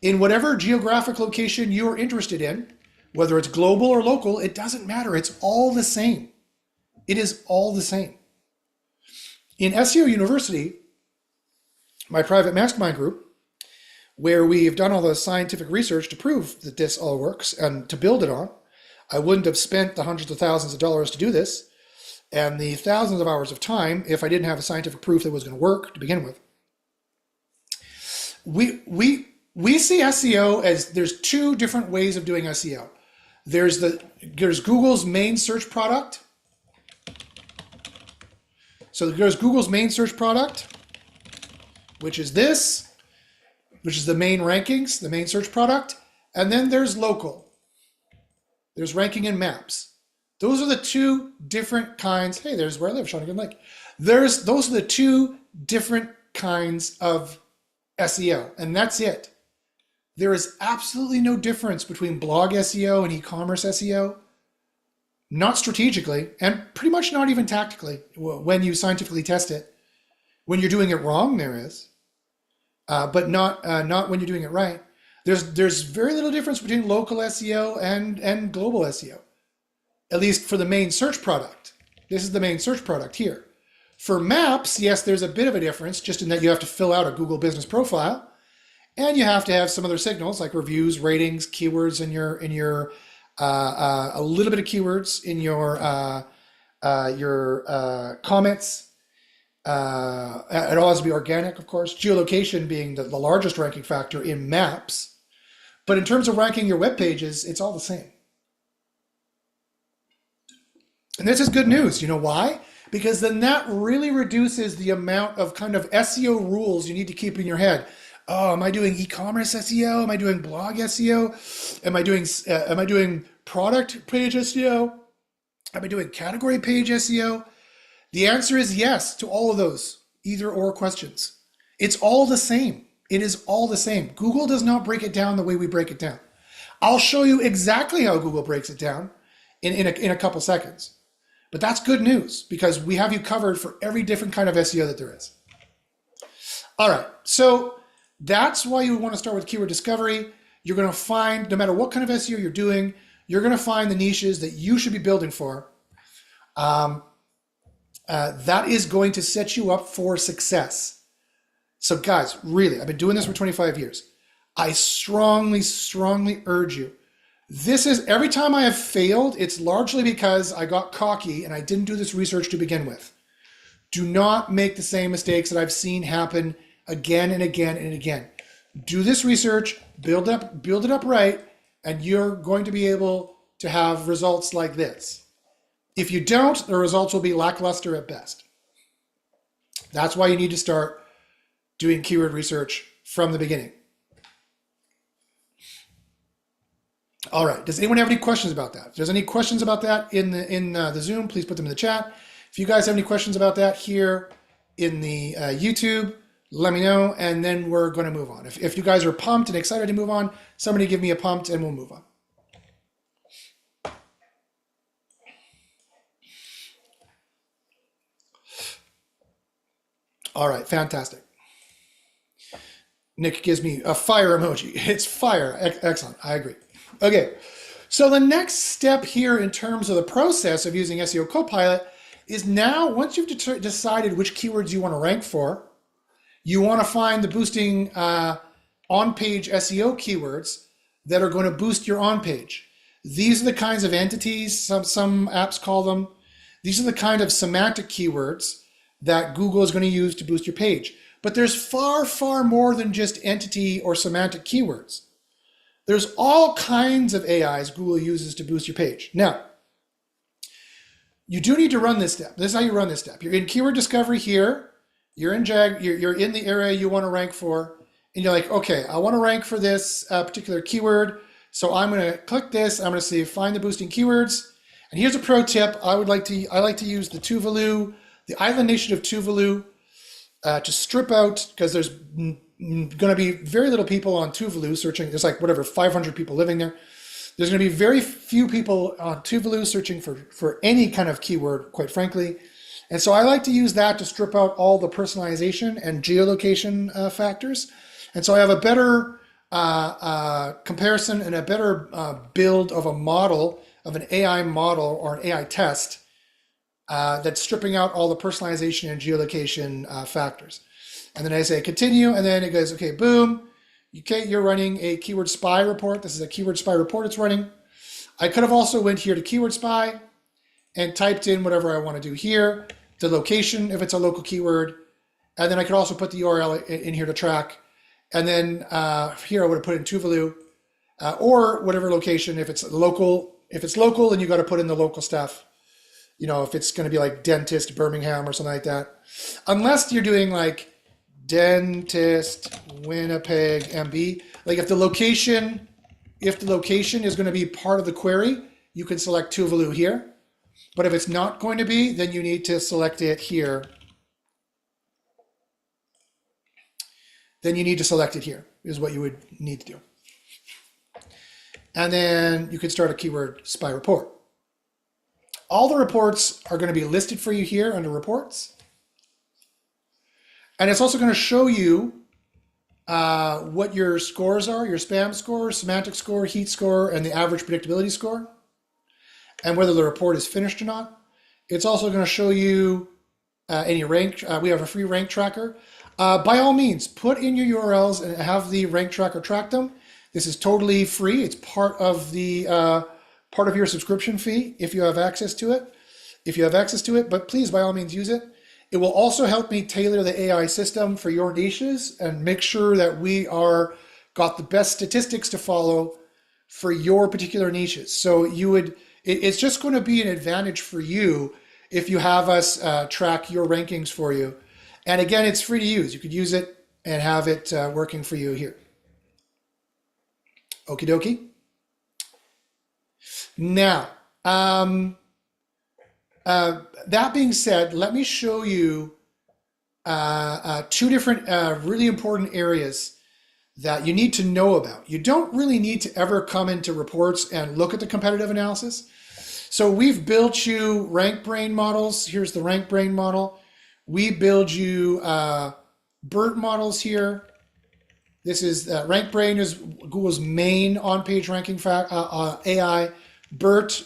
in whatever geographic location you're interested in, whether it's global or local, it doesn't matter. It's all the same. It is all the same. In SEO University, my private mastermind group, where we've done all the scientific research to prove that this all works and to build it on, I wouldn't have spent the hundreds of thousands of dollars to do this and the thousands of hours of time if I didn't have a scientific proof that it was going to work to begin with. We see SEO as there's two different ways of doing SEO. There's Google's main search product. So there's Google's main search product, which is this, which is the main rankings, the main search product. And then there's local. There's ranking in maps. Those are the two different kinds. Hey, there's where I live, Shawnigan Lake. Those are the two different kinds of SEO, and that's it. There is absolutely no difference between blog SEO and e-commerce SEO, not strategically, and pretty much not even tactically when you scientifically test it. When you're doing it wrong, there is, but not when you're doing it right. There's very little difference between local SEO and global SEO, at least for the main search product. This is the main search product here. For maps, yes, there's a bit of a difference, just in that you have to fill out a Google business profile, and you have to have some other signals like reviews, ratings, keywords in your a little bit of keywords in your comments. It all has to be organic, of course. Geolocation being the largest ranking factor in maps. But in terms of ranking your web pages, it's all the same. And this is good news. You know why? Because then that really reduces the amount of kind of SEO rules you need to keep in your head. Oh, am I doing e-commerce SEO? Am I doing blog SEO? Am I doing product page SEO? Am I doing category page SEO? The answer is yes to all of those either or questions. It's all the same. It is all the same. Google does not break it down the way we break it down. I'll show you exactly how Google breaks it down in a couple seconds. But that's good news because we have you covered for every different kind of SEO that there is. All right, so that's why you want to start with keyword discovery. You're going to find, no matter what kind of SEO you're doing, you're going to find the niches that you should be building for. That is going to set you up for success. So guys, really, I've been doing this for 25 years. I strongly, strongly urge you. This is, every time I have failed, it's largely because I got cocky and I didn't do this research to begin with. Do not make the same mistakes that I've seen happen again and again and again. Do this research, build it up right, and you're going to be able to have results like this. If you don't, the results will be lackluster at best. That's why you need to start doing keyword research from the beginning. All right, does anyone have any questions about that? If there's any questions about that in the Zoom, please put them in the chat. If you guys have any questions about that here in the YouTube, let me know, and then we're going to move on. If you guys are pumped and excited to move on, somebody give me a pumped and we'll move on. All right, fantastic. Nick gives me a fire emoji. It's fire. Excellent. I agree. Okay. So the next step here in terms of the process of using SEO Copilot is now, once you've decided which keywords you want to rank for, you want to find the boosting on-page SEO keywords that are going to boost your on-page. These are the kinds of entities, some apps call them. These are the kind of semantic keywords that Google is going to use to boost your page. But there's far, far more than just entity or semantic keywords. There's all kinds of AIs Google uses to boost your page. Now, you do need to run this step. This is how you run this step. You're in keyword discovery here. You're in you're in the area you want to rank for, and you're like, okay, I want to rank for this particular keyword. So I'm going to click this. I'm going to say find the boosting keywords. And here's a pro tip. I like to use the Tuvalu, the island nation of Tuvalu, to strip out, because there's going to be very little people on Tuvalu searching. There's like whatever 500 people living there. There's going to be very few people on Tuvalu searching for any kind of keyword, quite frankly. And so I like to use that to strip out all the personalization and geolocation factors. And so I have a better comparison and a better build of a model, of an AI model or an AI test that's stripping out all the personalization and geolocation factors. And then I say continue, and then it goes, okay, boom. Okay, you're running a keyword spy report. This is a keyword spy report it's running. I could have also went here to keyword spy and typed in whatever I want to do here, the location if it's a local keyword, and then I could also put the URL in here to track. And then here I would have put in Tuvalu or whatever location if it's local. If it's local, then you got to put in the local stuff. You know, if it's going to be like dentist Birmingham or something like that, unless you're doing like dentist Winnipeg MB. Like if the location is going to be part of the query, you can select Tuvalu here. But if it's not going to be, then you need to select it here. Then you need to select it here, is what you would need to do. And then you can start a keyword spy report. All the reports are going to be listed for you here under reports. And it's also going to show you what your scores are, your spam score, semantic score, heat score, and the average predictability score, and whether the report is finished or not. It's also going to show you any rank. We have a free rank tracker. By all means, put in your URLs and have the rank tracker track them. This is totally free. It's part of the part of your subscription fee if you have access to it. But please, by all means, use it. It will also help me tailor the AI system for your niches and make sure that we are got the best statistics to follow for your particular niches. So it's just going to be an advantage for you if you have us track your rankings for you. And again, it's free to use. You could use it and have it working for you here. Okie dokie. Now, that being said, let me show you two different really important areas that you need to know about. You don't really need to ever come into reports and look at the competitive analysis. So we've built you rank brain models. Here's the rank brain model. We build you BERT models here. This is rank brain is Google's main on-page ranking AI. BERT,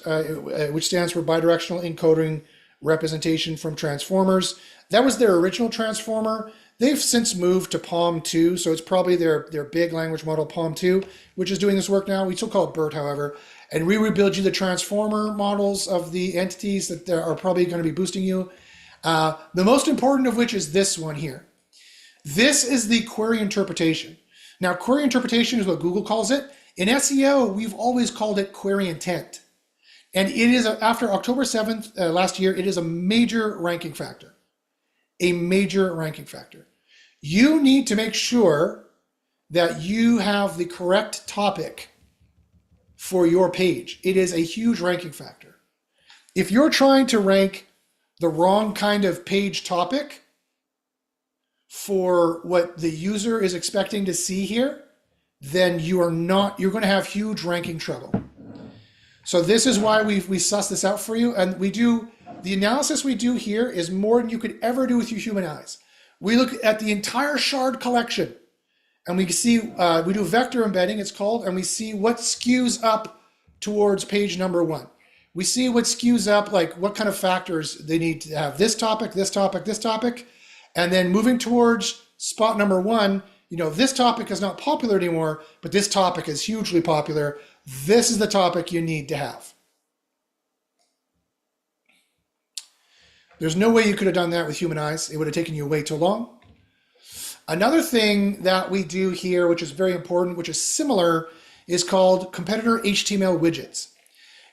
which stands for bidirectional encoding representation from transformers. That was their original transformer. They've since moved to PaLM 2, so it's probably their big language model PaLM 2, which is doing this work now. We still call it BERT, however. And we rebuild you the transformer models of the entities that are probably going to be boosting you. The most important of which is this one here. This is the query interpretation. Now, query interpretation is what Google calls it. In SEO, we've always called it query intent. And it is, after October 7th last year, it is a major ranking factor. A major ranking factor. You need to make sure that you have the correct topic for your page. It is a huge ranking factor. If you're trying to rank the wrong kind of page topic for what the user is expecting to see here, then you're going to have huge ranking trouble. So this is why we suss this out for you. And the analysis we do here is more than you could ever do with your human eyes. We look at the entire shard collection and we see, we do vector embedding, it's called, and we see what skews up towards page number 1. We see what skews up, like what kind of factors they need to have this topic, this topic, this topic. And then moving towards spot number 1, this topic is not popular anymore, but this topic is hugely popular. This is the topic you need to have. There's no way you could have done that with human eyes. It would have taken you way too long. Another thing that we do here, which is very important, which is similar, is called competitor HTML widgets.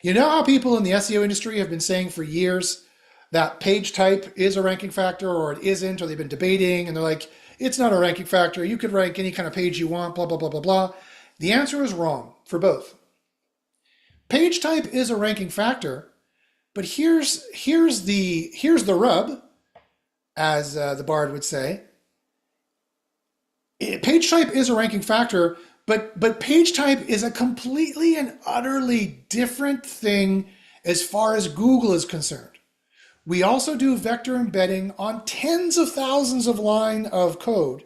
You know how people in the SEO industry have been saying for years that page type is a ranking factor or it isn't, or they've been debating and they're like, it's not a ranking factor. You could rank any kind of page you want, blah, blah, blah, blah, blah. The answer is wrong for both. Page type is a ranking factor, but here's the rub, as the Bard would say. Page type is a ranking factor, but page type is a completely and utterly different thing as far as Google is concerned. We also do vector embedding on tens of thousands of lines of code.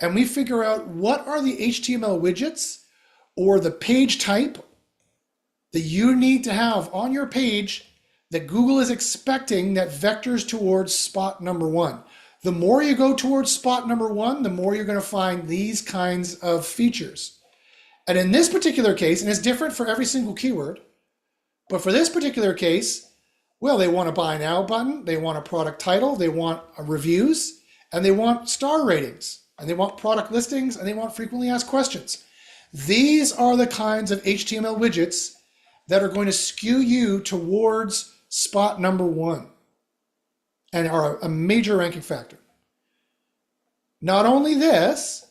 and we figure out what are the HTML widgets or the page type that you need to have on your page that Google is expecting that vectors towards spot number one. The more you go towards spot number one, the more you're going to find these kinds of features. And in this particular case, and it's different for every single keyword, but for this particular case, well, they want a buy now button, they want a product title, they want reviews, and they want star ratings, and they want product listings, and they want frequently asked questions. These are the kinds of HTML widgets that are going to skew you towards spot number one and are a major ranking factor. Not only this,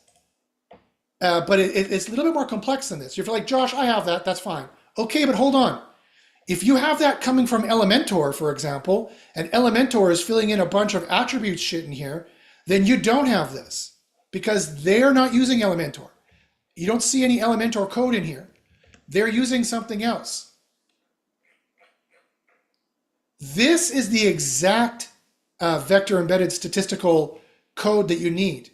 but it's a little bit more complex than this. If you're like, Josh, I have that, that's fine. Okay, but hold on. If you have that coming from Elementor, for example, and Elementor is filling in a bunch of attributes shit in here, then you don't have this because they're not using Elementor. You don't see any Elementor code in here. They're using something else. This is the exact vector embedded statistical code that you need.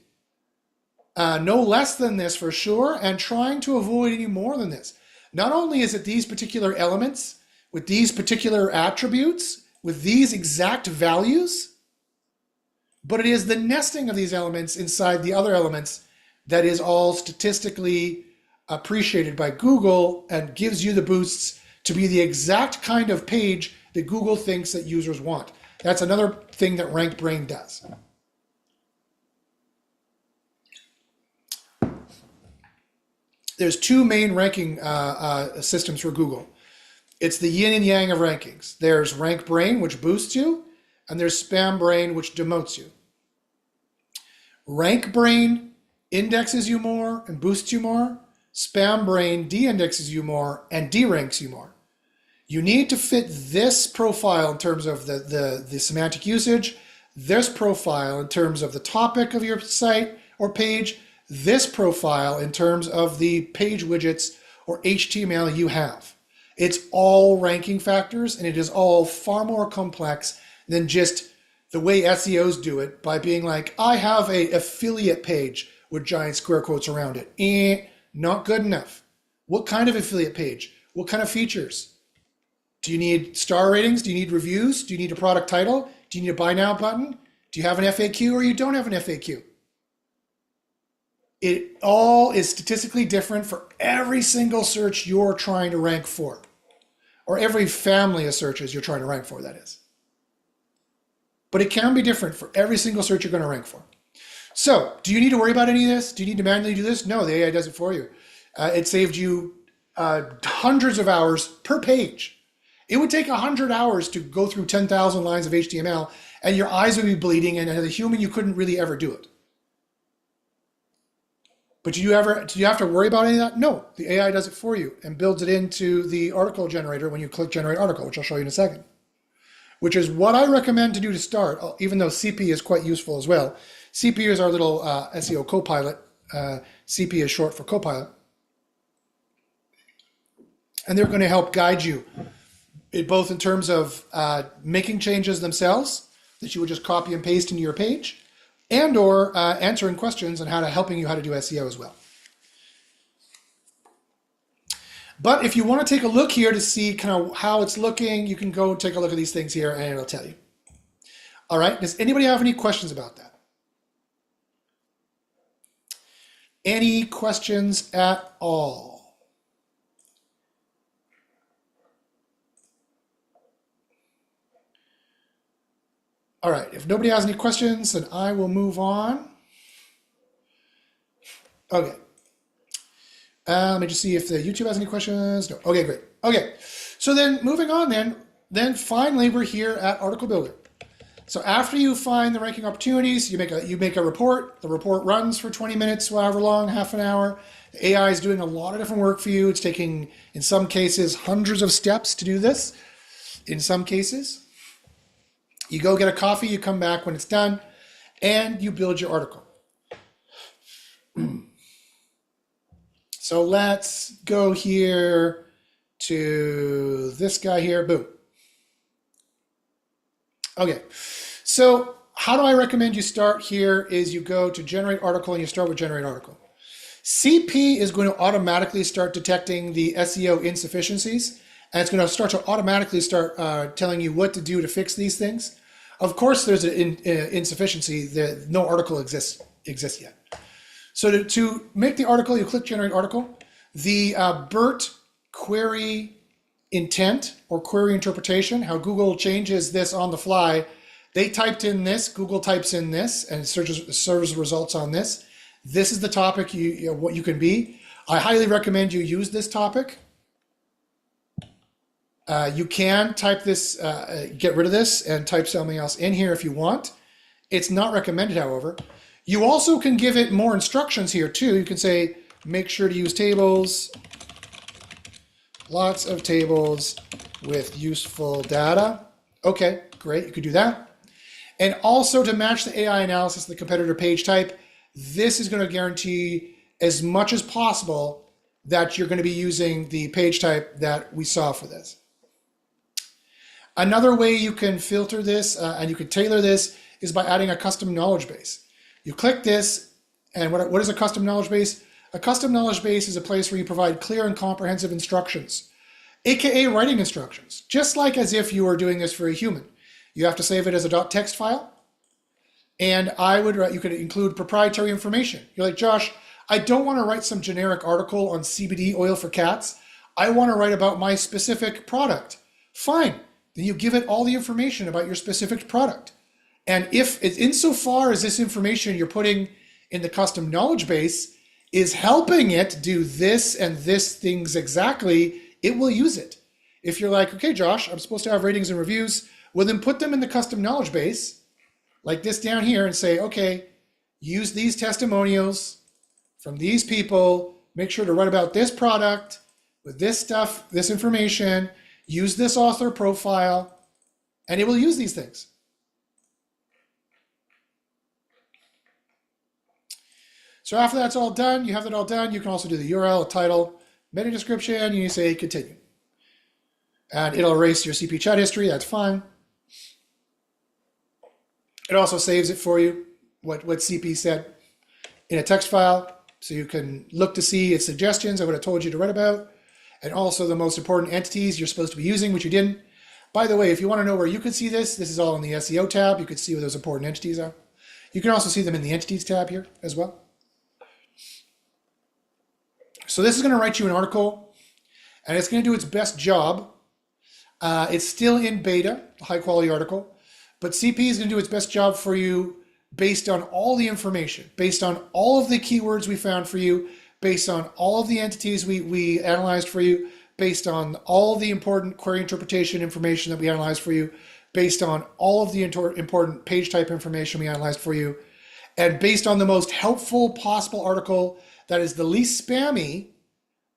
No less than this for sure, and trying to avoid any more than this. Not only is it these particular elements with these particular attributes, with these exact values, but it is the nesting of these elements inside the other elements that is all statistically appreciated by Google and gives you the boosts to be the exact kind of page that Google thinks that users want. That's another thing that RankBrain does. There's two main ranking systems for Google. It's the yin and yang of rankings. There's RankBrain, which boosts you, and there's SpamBrain, which demotes you. RankBrain indexes you more and boosts you more. SpamBrain de-indexes you more and deranks you more. You need to fit this profile in terms of the semantic usage, this profile in terms of the topic of your site or page, this profile in terms of the page widgets or HTML you have. It's all ranking factors, and it is all far more complex than just the way SEOs do it by being like, I have a affiliate page with giant square quotes around it. Not good enough. What kind of affiliate page? What kind of features? Do you need star ratings? Do you need reviews? Do you need a product title? Do you need a buy now button? Do you have an FAQ or you don't have an FAQ? It all is statistically different for every single search you're trying to rank for, or every family of searches you're trying to rank for, that is. But it can be different for every single search you're going to rank for. So, do you need to worry about any of this? Do you need to manually do this? No, the AI does it for you. It saved you hundreds of hours per page. It would take 100 hours to go through 10,000 lines of HTML, and your eyes would be bleeding, and as a human, you couldn't really ever do it. But do you have to worry about any of that? No, the AI does it for you and builds it into the article generator when you click Generate Article, which I'll show you in a second. Which is what I recommend to do to start, even though CP is quite useful as well. CP is our little SEO Copilot. CP is short for Copilot. And they're going to help guide you, both in terms of making changes themselves that you would just copy and paste into your page, and or answering questions and helping you how to do SEO as well. But if you want to take a look here to see kind of how it's looking, you can go take a look at these things here and it'll tell you. All right, does anybody have any questions about that? Any questions at all? All right, if nobody has any questions, then I will move on. Okay. Let me just see if the YouTube has any questions. No. Okay, great. Okay, so then moving on then finally we're here at Article Builder. So after you find the ranking opportunities, you make a report. The report runs for 20 minutes, however long, half an hour. The AI is doing a lot of different work for you. It's taking, in some cases, hundreds of steps to do this. In some cases, you go get a coffee, you come back when it's done, and you build your article. So let's go here to this guy here, boom. Okay, so how do I recommend you start here is you go to generate article and you start with generate article. CP is going to automatically start detecting the SEO insufficiencies, and it's going to start to automatically start telling you what to do to fix these things. Of course, there's an insufficiency that no article exists yet. So to make the article, you click generate article. The BERT query intent or query interpretation, how Google changes this on the fly. They typed in this, Google types in this, and it serves results on this. This is the topic what you can be. I highly recommend you use this topic. You can type this, get rid of this and type something else in here if you want. It's not recommended, however. You also can give it more instructions here too. You can say, make sure to use tables, lots of tables with useful data. Okay, great, you could do that. And also to match the AI analysis of the competitor page type, this is going to guarantee as much as possible that you're going to be using the page type that we saw for this. Another way you can filter this and you can tailor this is by adding a custom knowledge base. You click this, and what is a custom knowledge base? A custom knowledge base is a place where you provide clear and comprehensive instructions, aka writing instructions, just like as if you were doing this for a human. You have to save it as a .text file, and you could include proprietary information. You're like, Josh, I don't want to write some generic article on CBD oil for cats. I want to write about my specific product. Fine, then you give it all the information about your specific product. And if it's insofar as this information you're putting in the custom knowledge base is helping it do this and this things exactly, it will use it. If you're like, okay, Josh, I'm supposed to have ratings and reviews, well, then put them in the custom knowledge base, like this down here, and say, okay, use these testimonials from these people, make sure to write about this product with this stuff, this information, use this author profile, and it will use these things. So after that's all done, you have that all done, you can also do the URL, title, meta description, and you say continue. And it'll erase your CP chat history, that's fine. It also saves it for you, what CP said, in a text file, so you can look to see its suggestions of what it told you to write about, and also the most important entities you're supposed to be using, which you didn't. By the way, if you want to know where you could see this is all in the SEO tab. You could see where those important entities are. You can also see them in the Entities tab here as well. So this is going to write you an article, and it's going to do its best job. It's still in beta, a high-quality article. But CP is going to do its best job for you based on all the information, based on all of the keywords we found for you, based on all of the entities we analyzed for you, based on all the important query interpretation information that we analyzed for you, based on all of the important page type information we analyzed for you, and based on the most helpful possible article that is the least spammy,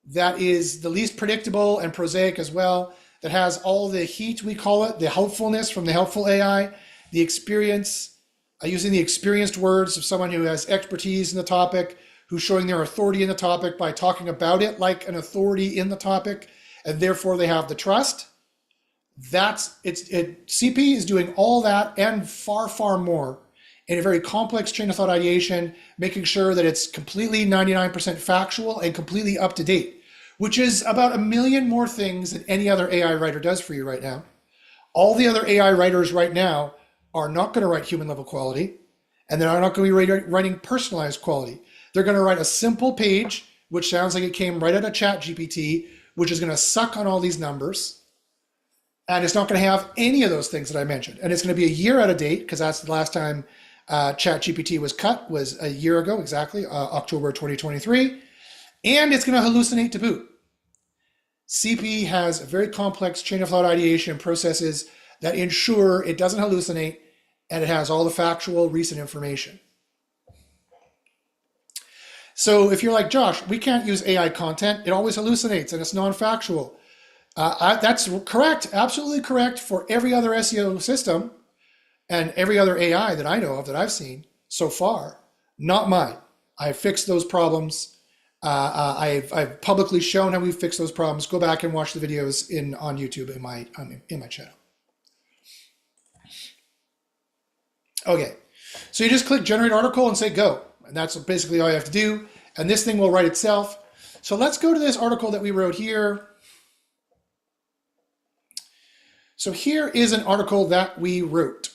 that is the least predictable and prosaic as well, that has all the heat, we call it, the helpfulness from the helpful AI, the experience, using the experienced words of someone who has expertise in the topic, who's showing their authority in the topic by talking about it like an authority in the topic, and therefore they have the trust. CP is doing all that and far, far more in a very complex chain of thought ideation, making sure that it's completely 99% factual and completely up to date, which is about 1 million more things than any other AI writer does for you right now. All the other AI writers right now are not going to write human level quality, and they're not going to be writing personalized quality. They're going to write a simple page, which sounds like it came right out of Chat GPT, which is going to suck on all these numbers. And it's not going to have any of those things that I mentioned. And it's going to be a year out of date, because that's the last time Chat GPT was cut, was a year ago, exactly, October 2023. And it's going to hallucinate to boot. CP has a very complex chain of thought ideation processes that ensure it doesn't hallucinate, and it has all the factual recent information. So if you're like, Josh, we can't use AI content, it always hallucinates and it's non-factual. That's correct, absolutely correct for every other SEO system and every other AI that I know of that I've seen so far, not mine. I've fixed those problems. I've publicly shown how we've fixed those problems. Go back and watch the videos on YouTube in my channel. Okay, so you just click generate article and say go. And that's basically all you have to do. And this thing will write itself. So let's go to this article that we wrote here. So here is an article that we wrote.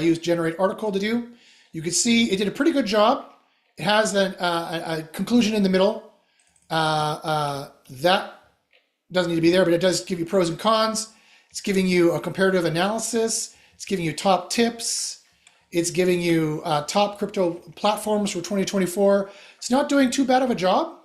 Use generate article to do. You can see it did a pretty good job. It has a conclusion in the middle. That doesn't need to be there, but it does give you pros and cons. It's giving you a comparative analysis. It's giving you top tips. It's giving you top crypto platforms for 2024. It's not doing too bad of a job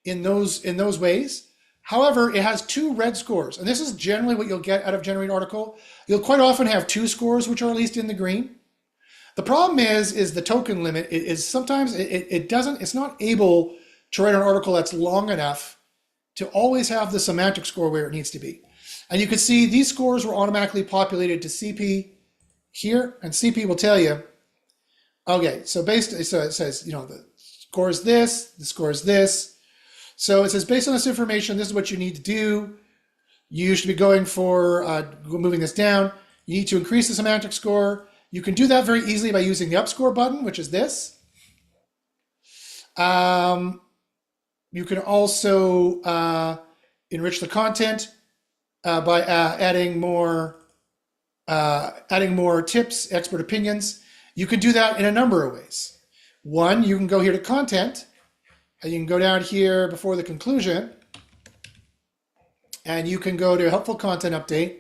in those ways. However, it has 2 red scores, and this is generally what you'll get out of generate article. You'll quite often have 2 scores which are at least in the green. The problem is the token limit is sometimes it's not able to write an article that's long enough to always have the semantic score where it needs to be. And you can see these scores were automatically populated to CP here, and CP will tell you, okay, so it says, you know, the score is this, the score is this. So it says, based on this information, this is what you need to do. You should be going for moving this down. You need to increase the semantic score. You can do that very easily by using the upscore button, which is this. You can also enrich the content by adding more tips, expert opinions. You can do that in a number of ways. One, you can go here to content, and you can go down here before the conclusion, and you can go to helpful content update.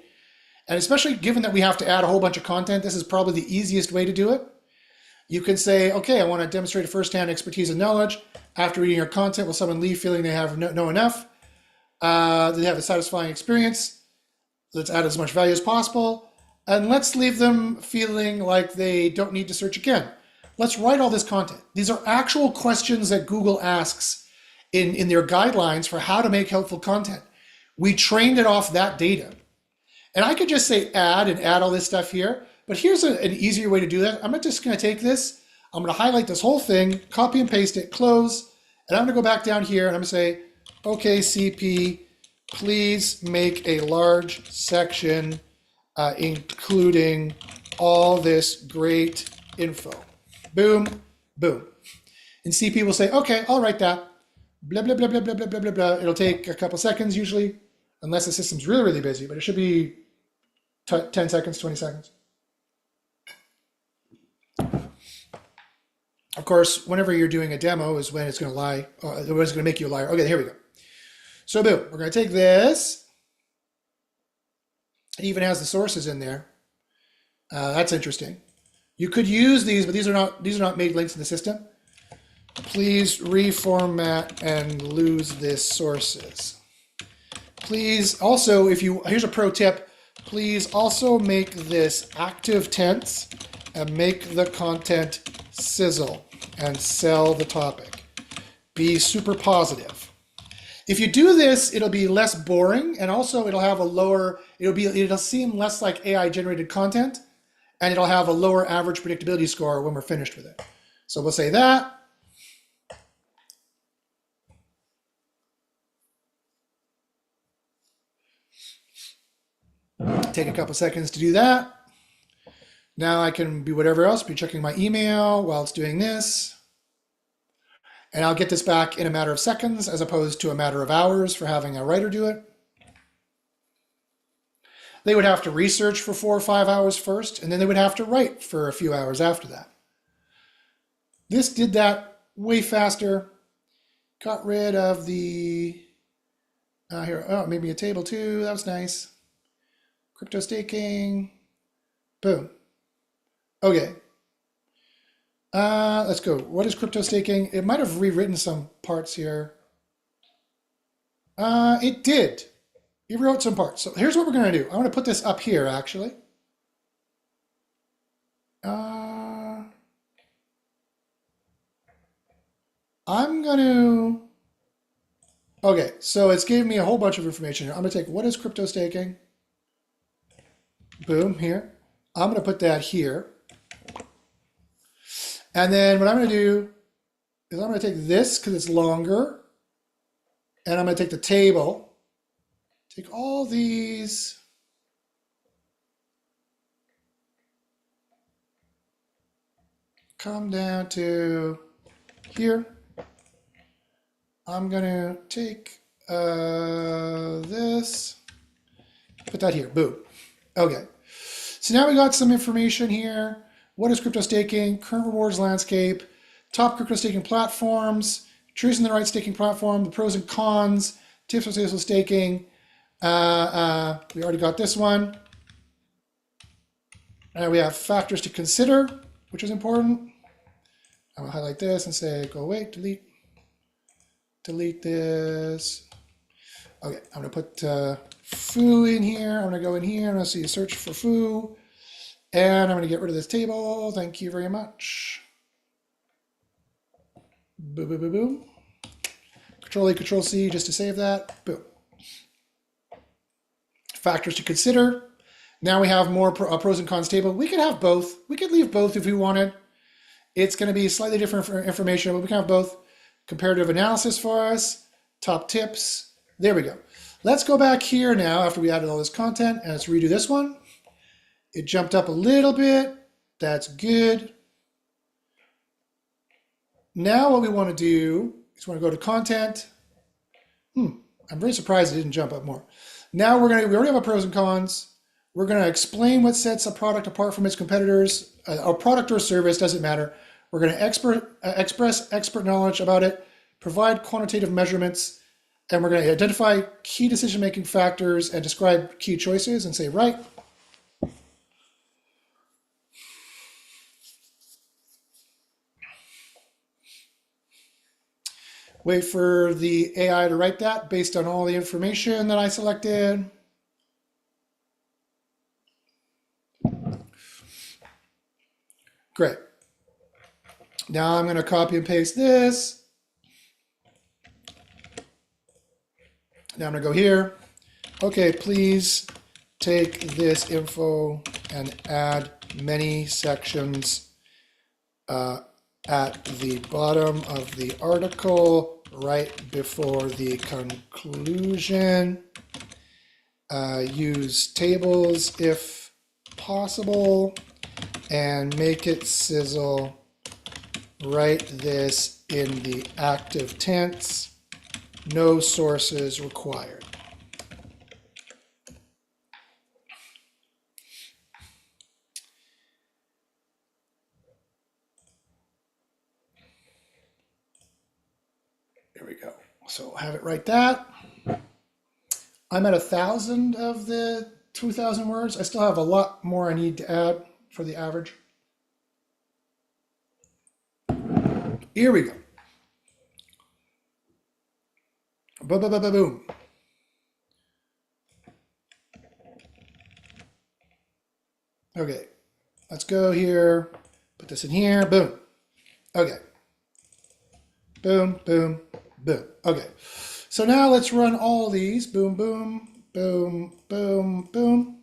And especially given that we have to add a whole bunch of content, this is probably the easiest way to do it. You can say, okay, I want to demonstrate a first-hand expertise and knowledge. After reading your content, will someone leave feeling they have know enough? They have a satisfying experience. Let's add as much value as possible. And let's leave them feeling like they don't need to search again. Let's write all this content. These are actual questions that Google asks in their guidelines for how to make helpful content. We trained it off that data. And I could just say add and add all this stuff here, but here's an easier way to do that. I'm just gonna take this, I'm gonna highlight this whole thing, copy and paste it, close, and I'm gonna go back down here and I'm gonna say, okay, CP, please make a large section including all this great info. Boom, boom. And CP will say, okay, I'll write that. Blah, blah, blah, blah, blah, blah, blah, blah, blah. It'll take a couple seconds usually, unless the system's really, really busy, but it should be 10 seconds, 20 seconds. Of course, whenever you're doing a demo is when it's going to lie, when it's going to make you a liar. Okay, here we go. So boom, we're going to take this. It even has the sources in there. That's interesting. You could use these, but these are not made links in the system. Please reformat and lose this sources. Please also, here's a pro tip, please also make this active tense and make the content sizzle and sell the topic. Be super positive. If you do this, it'll be less boring, and also it'll have a lower, it'll seem less like AI generated content, and it'll have a lower average predictability score when we're finished with it. So we'll say that. Take a couple seconds to do that. Now I can be whatever else, be checking my email while it's doing this. And I'll get this back in a matter of seconds as opposed to a matter of hours for having a writer do it. They would have to research for 4 or 5 hours first, and then they would have to write for a few hours after that. This did that way faster. Got rid of the, maybe a table too, that was nice. Crypto staking, boom. Okay, let's go. What is crypto staking? It might have rewritten some parts here. It did. It wrote some parts. So here's what we're gonna do. I'm gonna put this up here actually. Okay, so it's giving me a whole bunch of information here. I'm gonna take, what is crypto staking? Boom, here. I'm gonna put that here. And then what I'm gonna do is I'm gonna take this because it's longer, and I'm gonna take the table, take all these, come down to here. I'm going to take this, put that here, boom. Okay, so now we got some information here. What is crypto staking? Current rewards landscape, top crypto staking platforms, choosing the right staking platform, the pros and cons, tips for successful staking. We already got this one. And we have factors to consider, which is important. I'm going to highlight this and say, go away, delete this. Okay, I'm going to put foo in here. I'm going to go in here. I'm going to see search for foo. And I'm going to get rid of this table. Thank you very much. Boom, boom, boom, boom. Control A, Control C just to save that. Boom. Factors to consider. Now we have more pros and cons table. We could have both. We could leave both if we wanted. It's going to be slightly different information, but we can have both. Comparative analysis for us. Top tips. There we go. Let's go back here now after we added all this content, and let's redo this one. It jumped up a little bit. That's good. Now what we want to do is we want to go to content. I'm very surprised it didn't jump up more. Now we already have our pros and cons. We're going to explain what sets a product apart from its competitors. A product or service, doesn't matter. We're going to express expert knowledge about it, provide quantitative measurements, and we're going to identify key decision-making factors and describe key choices and say, right. Wait for the AI to write that based on all the information that I selected. Great. Now I'm going to copy and paste this. Now I'm going to go here. Okay, please take this info and add many sections at the bottom of the article right before the conclusion. Use tables if possible and make it sizzle. Write this in the active tense. No sources required. There we go. So I'll have it write that. I'm at 1,000 of the 2,000 words. I still have a lot more I need to add for the average. Here we go. Boom, boom, boom, boom, boom. Okay, let's go here. Put this in here. Boom. Okay. Boom, boom, boom. Okay. So now let's run all these. Boom, boom, boom, boom, boom.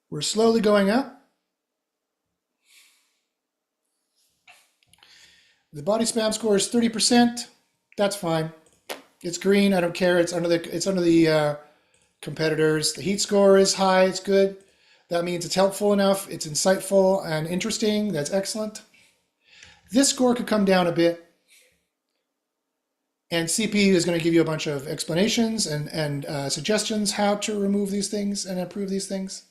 We're slowly going up. The body spam score is 30%. That's fine. It's green. I don't care. It's under the competitors. The heat score is high. It's good. That means it's helpful enough. It's insightful and interesting. That's excellent. This score could come down a bit. And CPU is going to give you a bunch of explanations and suggestions how to remove these things and improve these things.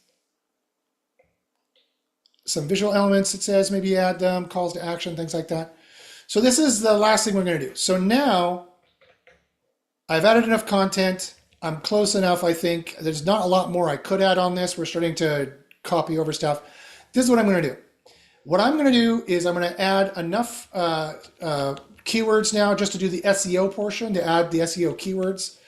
Some visual elements, it says, maybe add them, calls to action, things like that. So this is the last thing we're going to do. So now I've added enough content. I'm close enough, I think. There's not a lot more I could add on this. We're starting to copy over stuff. This is what I'm going to do. What I'm going to do is I'm going to add enough keywords now just to do the SEO portion, to add the SEO keywords.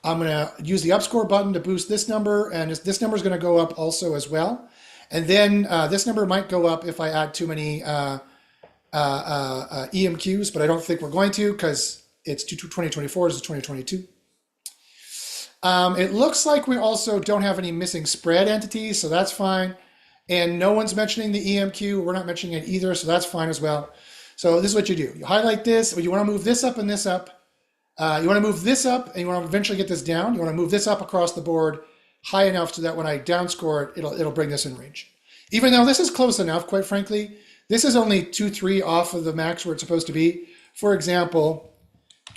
I'm going to use the upscore button to boost this number, and this number is going to go up also as well. And then this number might go up if I add too many EMQs, but I don't think we're going to because it's 2024, this is 2022. It looks like we also don't have any missing spread entities, so that's fine. And no one's mentioning the EMQ. We're not mentioning it either, so that's fine as well. So this is what you do. You highlight this, but you want to move this up and this up. You want to move this up, and you want to eventually get this down. You want to move this up across the board high enough so that when I downscore it, it'll bring this in range. Even though this is close enough, quite frankly, This is only 2, 3 off of the max where it's supposed to be. For example,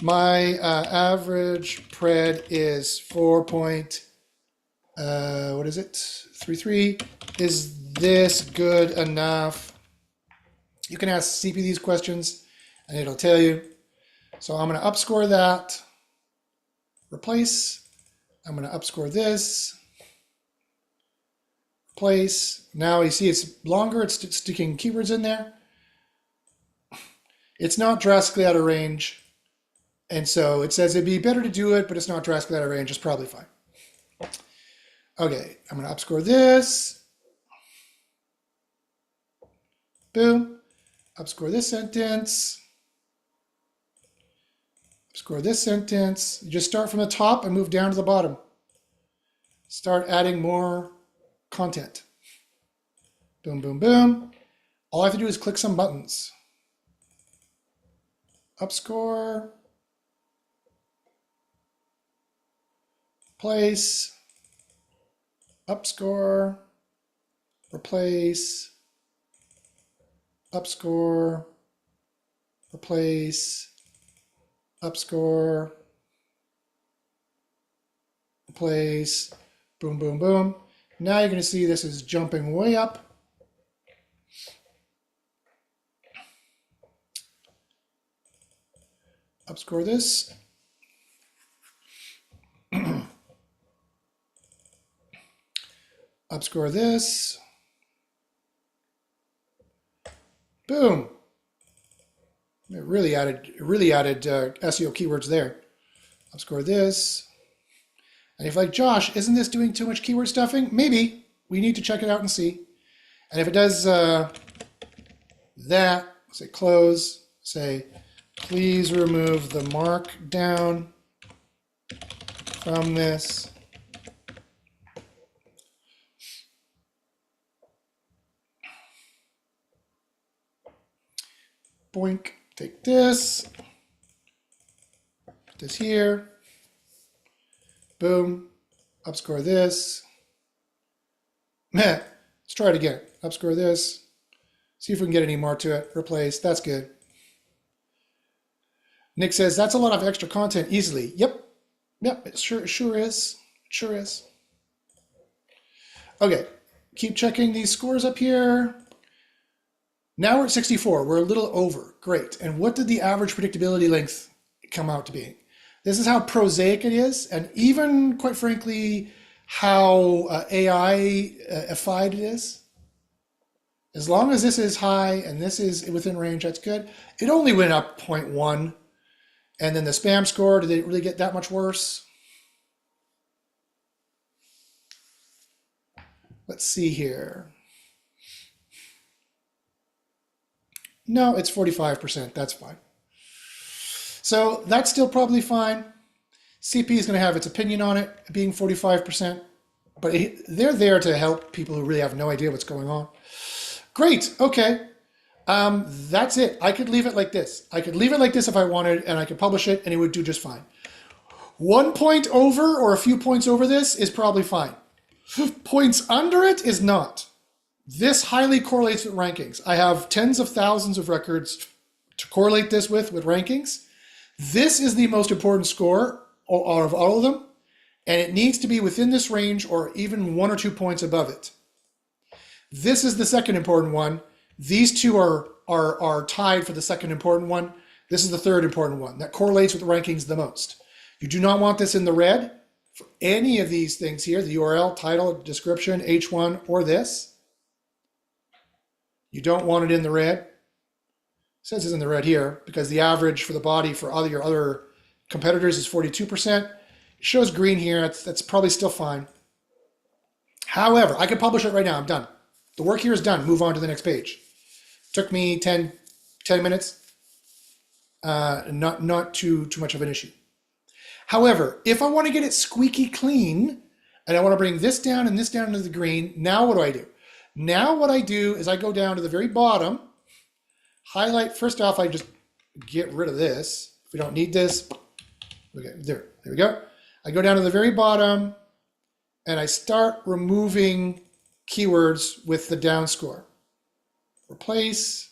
my average pred is 4.33. Is this good enough? You can ask CP these questions and it'll tell you. So I'm going to upscore that. Replace. I'm going to upscore this. Replace. Now you see it's longer. It's sticking keywords in there. It's not drastically out of range. And so it says it'd be better to do it, but it's not drastically out of range. It's probably fine. Okay, I'm going to upscore this. Boom. Upscore this sentence. Upscore this sentence. You just start from the top and move down to the bottom. Start adding more content. Boom, boom, boom. All I have to do is click some buttons. Upscore. Place. Upscore. Replace. Upscore. Replace. Upscore. Replace. Boom, boom, boom. Now you're going to see this is jumping way up. Upscore this. Upscore this. Boom. It really added SEO keywords there. Upscore this. And if like, Josh, isn't this doing too much keyword stuffing? Maybe. We need to check it out and see. And if it does that, say close, say, please remove the markdown from this. Boink, take this, put this here, boom, upscore this. Let's try it again. Upscore this, see if we can get any more to it, replace, that's good. Nick says, that's a lot of extra content easily. Yep, it sure is, it sure is. Okay, keep checking these scores up here. Now we're at 64, we're a little over, great. And what did the average predictability length come out to be? This is how prosaic it is, and even, quite frankly, how AI-ified it is. As long as this is high and this is within range, that's good. It only went up 0.1, and then the spam score, did it really get that much worse? Let's see here. No, it's 45%, that's fine. So that's still probably fine. CP is going to have its opinion on it being 45%, but they're there to help people who really have no idea what's going on. Great, okay. That's it. I could leave it like this. I could leave it like this if I wanted, and I could publish it and it would do just fine. 1 point over or a few points over this is probably fine. Points under it is not. This highly correlates with rankings. I have tens of thousands of records to correlate this with rankings. This is the most important score out of all of them, and it needs to be within this range or even 1 or 2 points above it. This is the second important one. These two are tied for the second important one. This is the third important one that correlates with rankings the most. You do not want this in the red for any of these things here, the URL, title, description, H1, or this. You don't want it in the red. It says it's in the red here because the average for the body for all your other competitors is 42%. It shows green here. That's probably still fine. However, I can publish it right now. I'm done. The work here is done. Move on to the next page. Took me 10 minutes. Not too much of an issue. However, if I want to get it squeaky clean and I want to bring this down and this down into the green, now what do? Now what I do is I go down to the very bottom, highlight. First off, I just get rid of this. If we don't need this, okay, there we go. I go down to the very bottom and I start removing keywords with the down score. replace.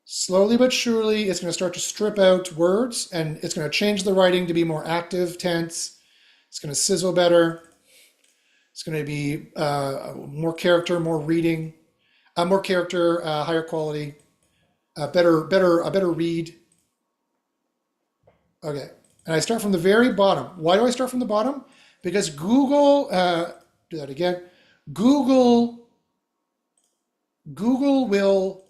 Slowly but surely, it's going to start to strip out words, and it's going to change the writing to be more active tense. It's going to sizzle better. It's going to be more character, more reading, more character, higher quality, a better read. Okay, and I start from the very bottom. Why do I start from the bottom? Because Google, do that again. Google will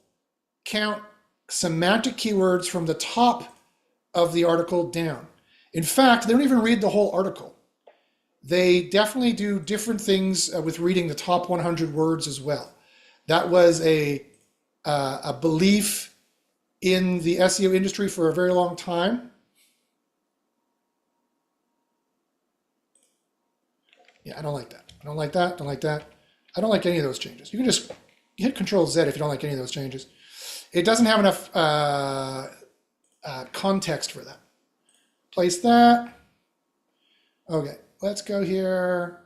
count semantic keywords from the top of the article down. In fact, they don't even read the whole article. They definitely do different things with reading the top 100 words as well. That was a belief in the SEO industry for a very long time. Yeah, I don't like that. I don't like that. Don't like that. I don't like any of those changes. You can just hit Control Z if you don't like any of those changes. It doesn't have enough context for that. Place that. Okay, let's go here.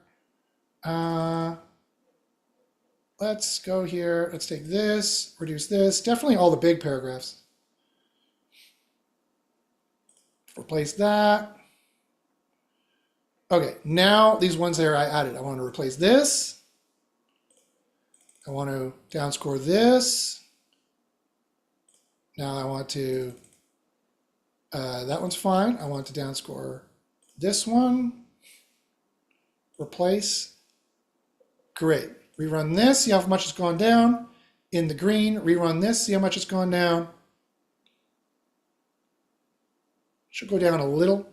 Let's go here. Let's take this, reduce this. Definitely all the big paragraphs. Replace that. Okay, now these ones there I added. I want to replace this. I want to downscore this. Now I want to, that one's fine. I want to downscore this one. Replace. Great. Rerun this, see how much it's gone down. In the green, rerun this, see how much it's gone down. Should go down a little.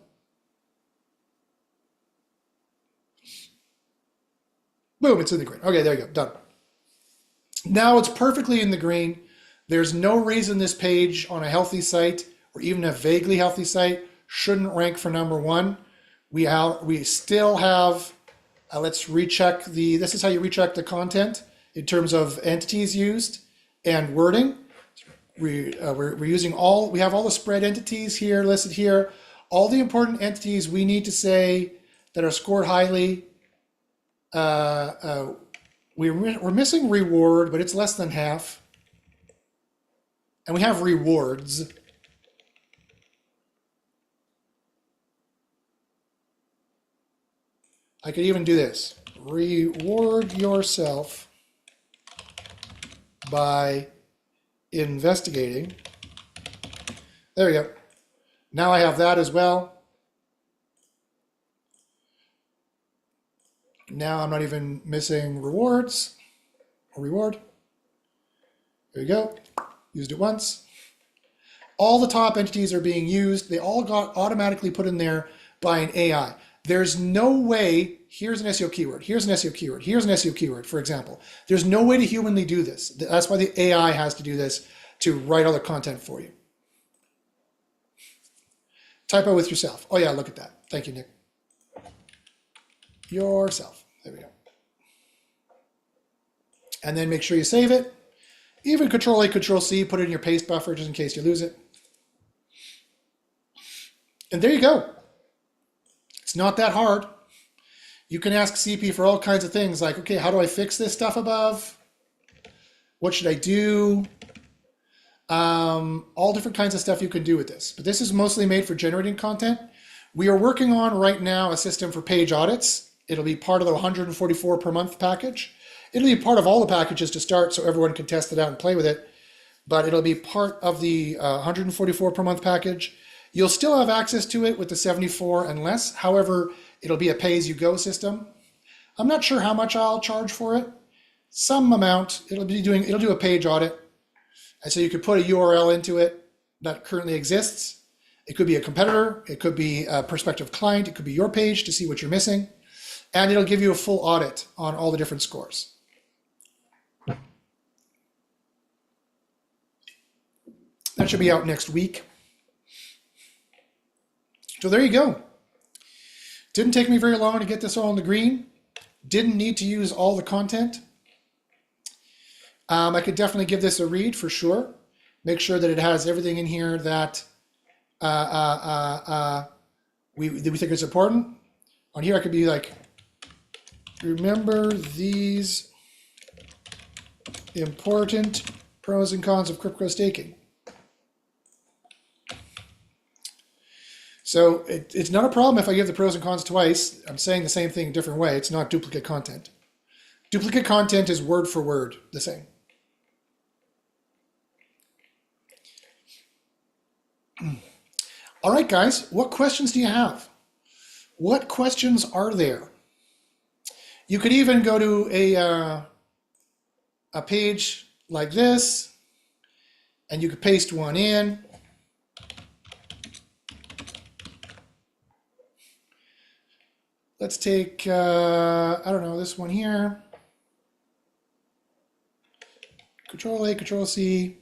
Boom, it's in the green. Okay, there you go, done. Now it's perfectly in the green. There's no reason this page on a healthy site or even a vaguely healthy site shouldn't rank for #1. We still have, let's recheck this is how you recheck the content in terms of entities used and wording. We're using we have all the spread entities here listed here. All the important entities we need to say that are scored highly. We're missing reward, but it's less than half. And we have rewards. I could even do this. Reward yourself by investigating. There we go. Now I have that as well. Now I'm not even missing rewards or reward. There we go. Used it once. All the top entities are being used. They all got automatically put in there by an AI. There's no way, here's an SEO keyword, here's an SEO keyword, here's an SEO keyword, for example. There's no way to humanly do this. That's why the AI has to do this, to write all the content for you. Typo with yourself. Oh yeah, look at that. Thank you, Nick. Yourself. There we go. And then make sure you save it. Even Control-A, Control-C, put it in your paste buffer just in case you lose it. And there you go. It's not that hard. You can ask CP for all kinds of things like, okay, how do I fix this stuff above? What should I do? All different kinds of stuff you can do with this. But this is mostly made for generating content. We are working on right now a system for page audits. It'll be part of the 144 per month package. It'll be part of all the packages to start so everyone can test it out and play with it. But it'll be part of the 144 per month package. You'll still have access to it with the 74 and less. However, it'll be a pay-as-you-go system. I'm not sure how much I'll charge for it. Some amount. It'll do a page audit. And so you could put a URL into it that currently exists. It could be a competitor. It could be a prospective client. It could be your page to see what you're missing. And it'll give you a full audit on all the different scores. That should be out next week. So there you go. Didn't take me very long to get this all in the green. Didn't need to use all the content. I could definitely give this a read for sure. Make sure that it has everything in here that we think is important. On here I could be like, remember these important pros and cons of crypto staking. So it's not a problem if I give the pros and cons twice. I'm saying the same thing a different way. It's not duplicate content. Duplicate content is word for word the same. All right, guys, what questions do you have? What questions are there? You could even go to a page like this, and you could paste one in. Let's take, I don't know, this one here. Control A, Control C.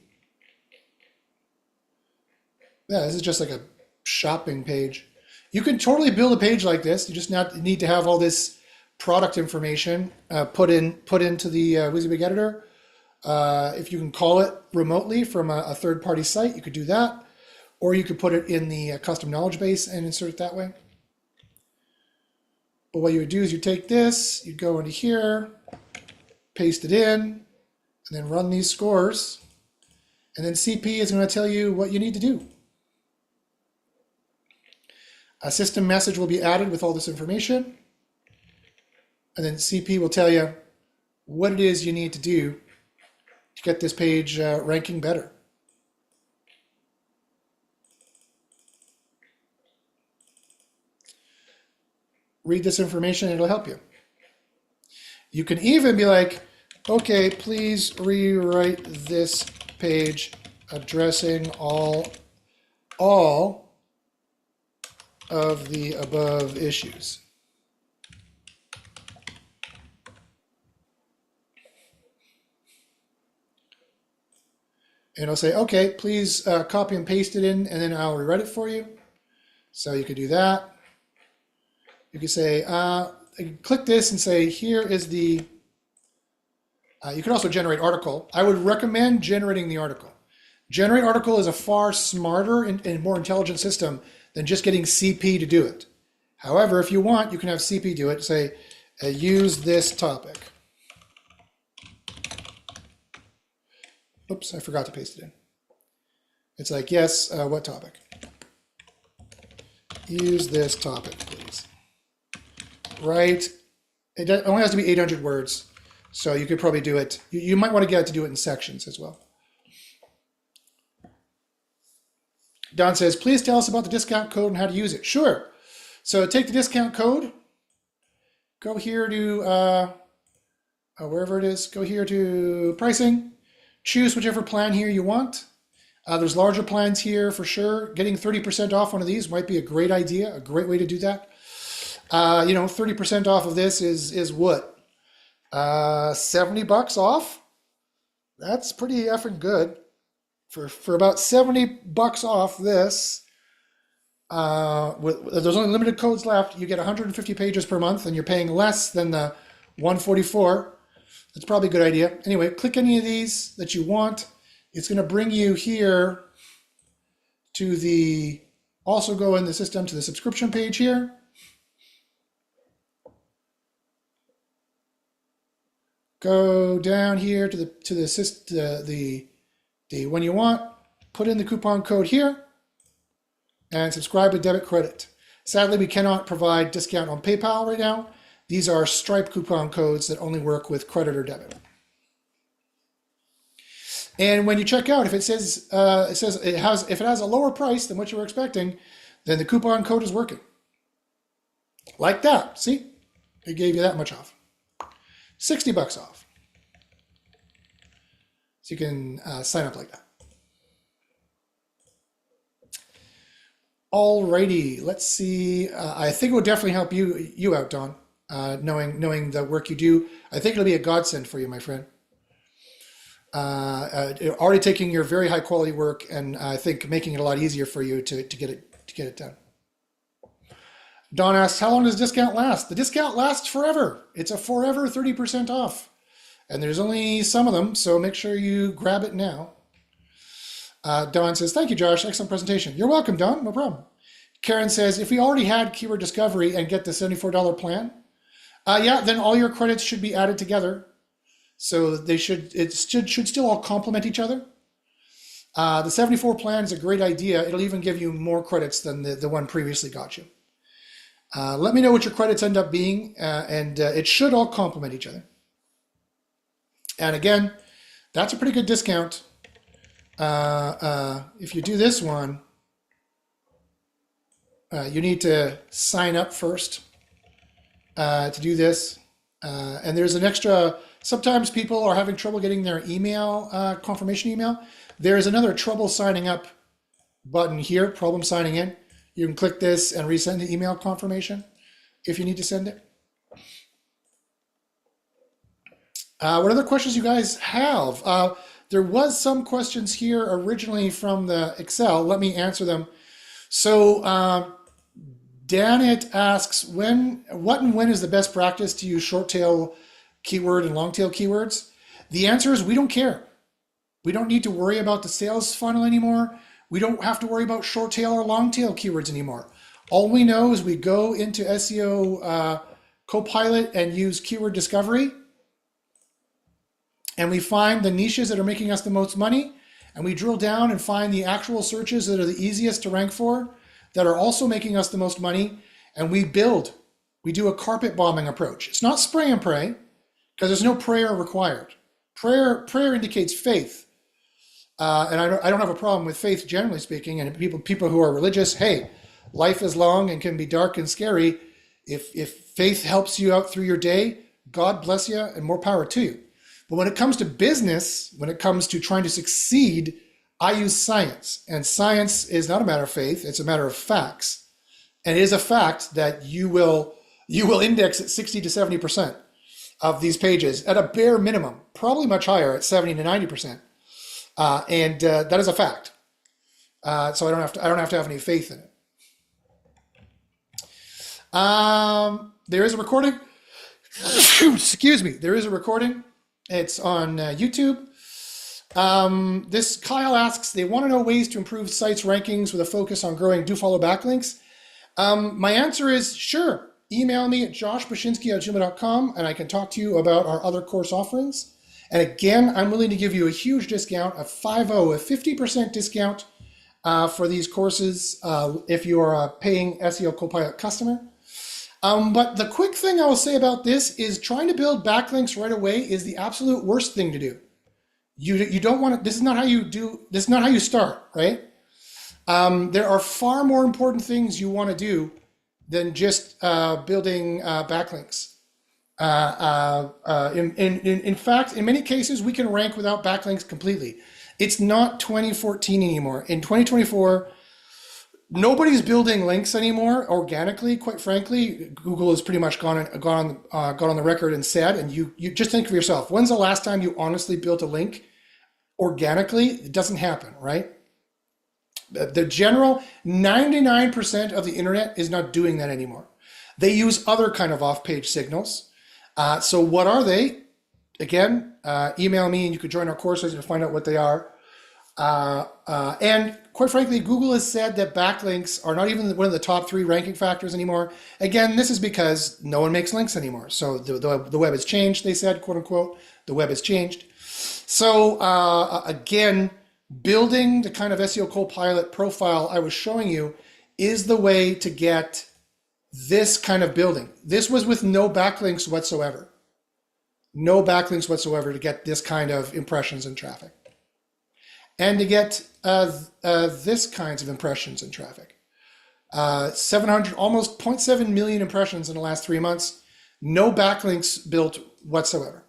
Yeah, this is just like a shopping page. You can totally build a page like this. You just need to have all this product information put into the WYSIWYG editor. If you can call it remotely from a third-party site, you could do that. Or you could put it in the custom knowledge base and insert it that way. But what you would do is you take this, you go into here, paste it in, and then run these scores. And then CP is going to tell you what you need to do. A system message will be added with all this information. And then CP will tell you what it is you need to do to get this page ranking better. Read this information, it'll help you. You can even be like, okay, please rewrite this page addressing all of the above issues. And I'll say, okay, please copy and paste it in, and then I'll rewrite it for you. So you could do that. You could say, click this and say, here is the, you can also generate article. I would recommend generating the article. Generate article is a far smarter and more intelligent system than just getting CP to do it. However, if you want, you can have CP do it. Say, use this topic. Oops, I forgot to paste it in. It's like, yes, what topic? Use this topic, please. Right? It only has to be 800 words. So you could probably do it. You might want to get it to do it in sections as well. Don says, please tell us about the discount code and how to use it. Sure. So take the discount code. Go here to, wherever it is, go here to pricing. Choose whichever plan here you want. There's larger plans here for sure. Getting 30% off one of these might be a great idea, a great way to do that. 30% off of this is what? $70 off? That's pretty effing good. For about $70 off this, there's only limited codes left. You get 150 pages per month, and you're paying less than the 144. That's probably a good idea. Anyway, click any of these that you want. It's going to bring you here to the, also go in the system to the subscription page here. Go down here to the one you want, put in the coupon code here, and subscribe to debit credit. Sadly, we cannot provide discount on PayPal right now. These are Stripe coupon codes that only work with credit or debit. And when you check out, if it says if it has a lower price than what you were expecting, then the coupon code is working. Like that. See, it gave you that much off. $60 off. So you can sign up like that. Alrighty, let's see. I think it would definitely help you out, Don. Knowing the work you do, I think it'll be a godsend for you, my friend. Already taking your very high quality work, and I think making it a lot easier for you to get it done. Don asks, how long does discount last? The discount lasts forever. It's a forever 30% off, and there's only some of them, so make sure you grab it now. Don says, thank you, Josh. Excellent presentation. You're welcome, Don. No problem. Karen says, if we already had keyword discovery and get the $74 plan, yeah, then all your credits should be added together. So it should still all complement each other. The 74 plan is a great idea. It'll even give you more credits than the one previously got you. Let me know what your credits end up being, and it should all complement each other. And again, that's a pretty good discount. If you do this one, you need to sign up first to do this. And there's an extra, sometimes people are having trouble getting their email, confirmation email. There's another trouble signing up button here, problem signing in. You can click this and resend the email confirmation if you need to send it. What other questions you guys have? There was some questions here originally from the Excel. Let me answer them. So Danit asks, what and when is the best practice to use short tail keyword and long tail keywords? The answer is we don't care. We don't need to worry about the sales funnel anymore. We don't have to worry about short tail or long tail keywords anymore. All we know is we go into SEO Copilot and use keyword discovery, and we find the niches that are making us the most money, and we drill down and find the actual searches that are the easiest to rank for, that are also making us the most money, and we build. We do a carpet bombing approach. It's not spray and pray, because there's no prayer required. Prayer indicates faith, and I don't have a problem with faith, generally speaking. And people who are religious, hey, life is long and can be dark and scary. If faith helps you out through your day, God bless you, and more power to you. But when it comes to business, when it comes to trying to succeed, I use science. And science is not a matter of faith, it's a matter of facts. And it is a fact that you will index at 60 to 70% of these pages at a bare minimum, probably much higher at 70 to 90%. And that is a fact. So I don't have to have any faith in it. There is a recording. Excuse me. There is a recording. It's on YouTube. This Kyle asks, they want to know ways to improve sites rankings with a focus on growing do follow backlinks. My answer is sure. Email me at joshbashinsky@gmail.com and I can talk to you about our other course offerings. And again, I'm willing to give you a huge discount, a 50% discount for these courses if you are a paying SEO Copilot customer. But the quick thing I will say about this is trying to build backlinks right away is the absolute worst thing to do. You don't want to, this is not how you start, right? There are far more important things you want to do than just building backlinks. In fact, in many cases, we can rank without backlinks completely. It's not 2014 anymore. In 2024, nobody's building links anymore organically. Quite frankly, Google has pretty much gone on the record and said, and you just think of yourself, when's the last time you honestly built a link organically? It doesn't happen, right? The general 99% of the internet is not doing that anymore. They use other kind of off-page signals. So what are they? Again, email me and you could join our courses and find out what they are. And quite frankly, Google has said that backlinks are not even one of the top 3 ranking factors anymore. Again, this is because no one makes links anymore. So the web has changed, they said, quote unquote, the web has changed. So again, building the kind of SEO Copilot profile I was showing you is the way to get this kind of building. This was with no backlinks whatsoever. No backlinks whatsoever to get this kind of impressions and traffic. And to get this kinds of impressions and traffic. 700, almost 0.7 million impressions in the last 3 months. No backlinks built whatsoever.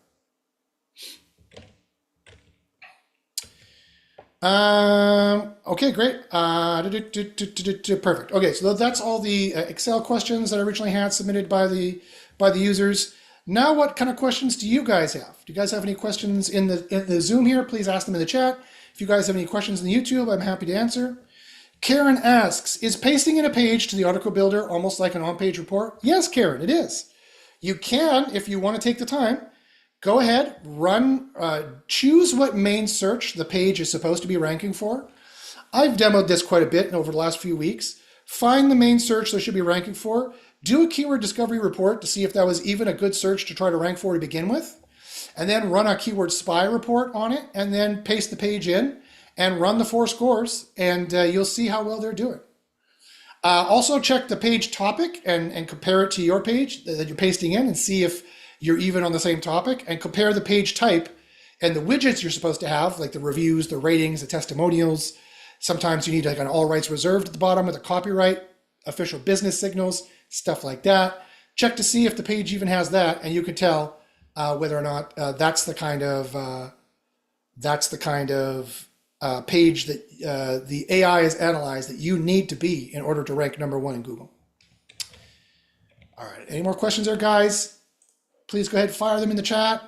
Okay, great. Perfect. Okay, so that's all the Excel questions that I originally had submitted by the users. Now, what kind of questions do you guys have? Do you guys have any questions in the Zoom here? Please ask them in the chat. If you guys have any questions in the YouTube, I'm happy to answer. Karen asks, is pasting in a page to the article builder almost like an on-page report? Yes, Karen, it is. You can, if you want to take the time, go ahead, choose what main search the page is supposed to be ranking for. I've demoed this quite a bit over the last few weeks. Find the main search they should be ranking for. Do a keyword discovery report to see if that was even a good search to try to rank for to begin with. and then run a keyword spy report on it, and then paste the page in and run the 4 scores, and you'll see how well they're doing. Also check the page topic and compare it to your page that you're pasting in and see if you're even on the same topic, and compare the page type and the widgets you're supposed to have, like the reviews, the ratings, the testimonials. Sometimes you need like an all rights reserved at the bottom with a copyright, official business signals, stuff like that. Check to see if the page even has that, and you can tell whether or not that's the kind of page that the AI has analyzed that you need to be in order to rank #1 in Google. All right, any more questions there, guys? Please go ahead and fire them in the chat.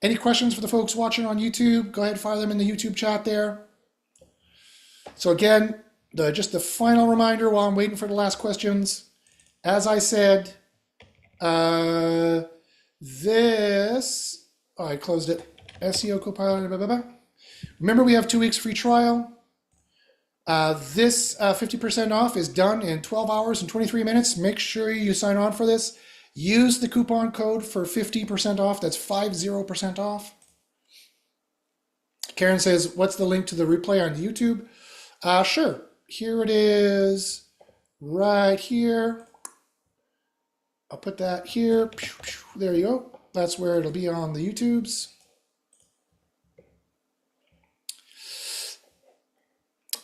Any questions for the folks watching on YouTube? Go ahead and fire them in the YouTube chat there. So again, just the final reminder while I'm waiting for the last questions. As I said, I closed it. SEO Copilot, blah, blah, blah. Remember, we have 2 weeks free trial. This 50% off is done in 12 hours and 23 minutes. Make sure you sign on for this. Use the coupon code for 50% off. That's 50% off. Karen says, what's the link to the replay on YouTube? Sure. Here it is right here. I'll put that here. There you go. That's where it'll be on the YouTubes.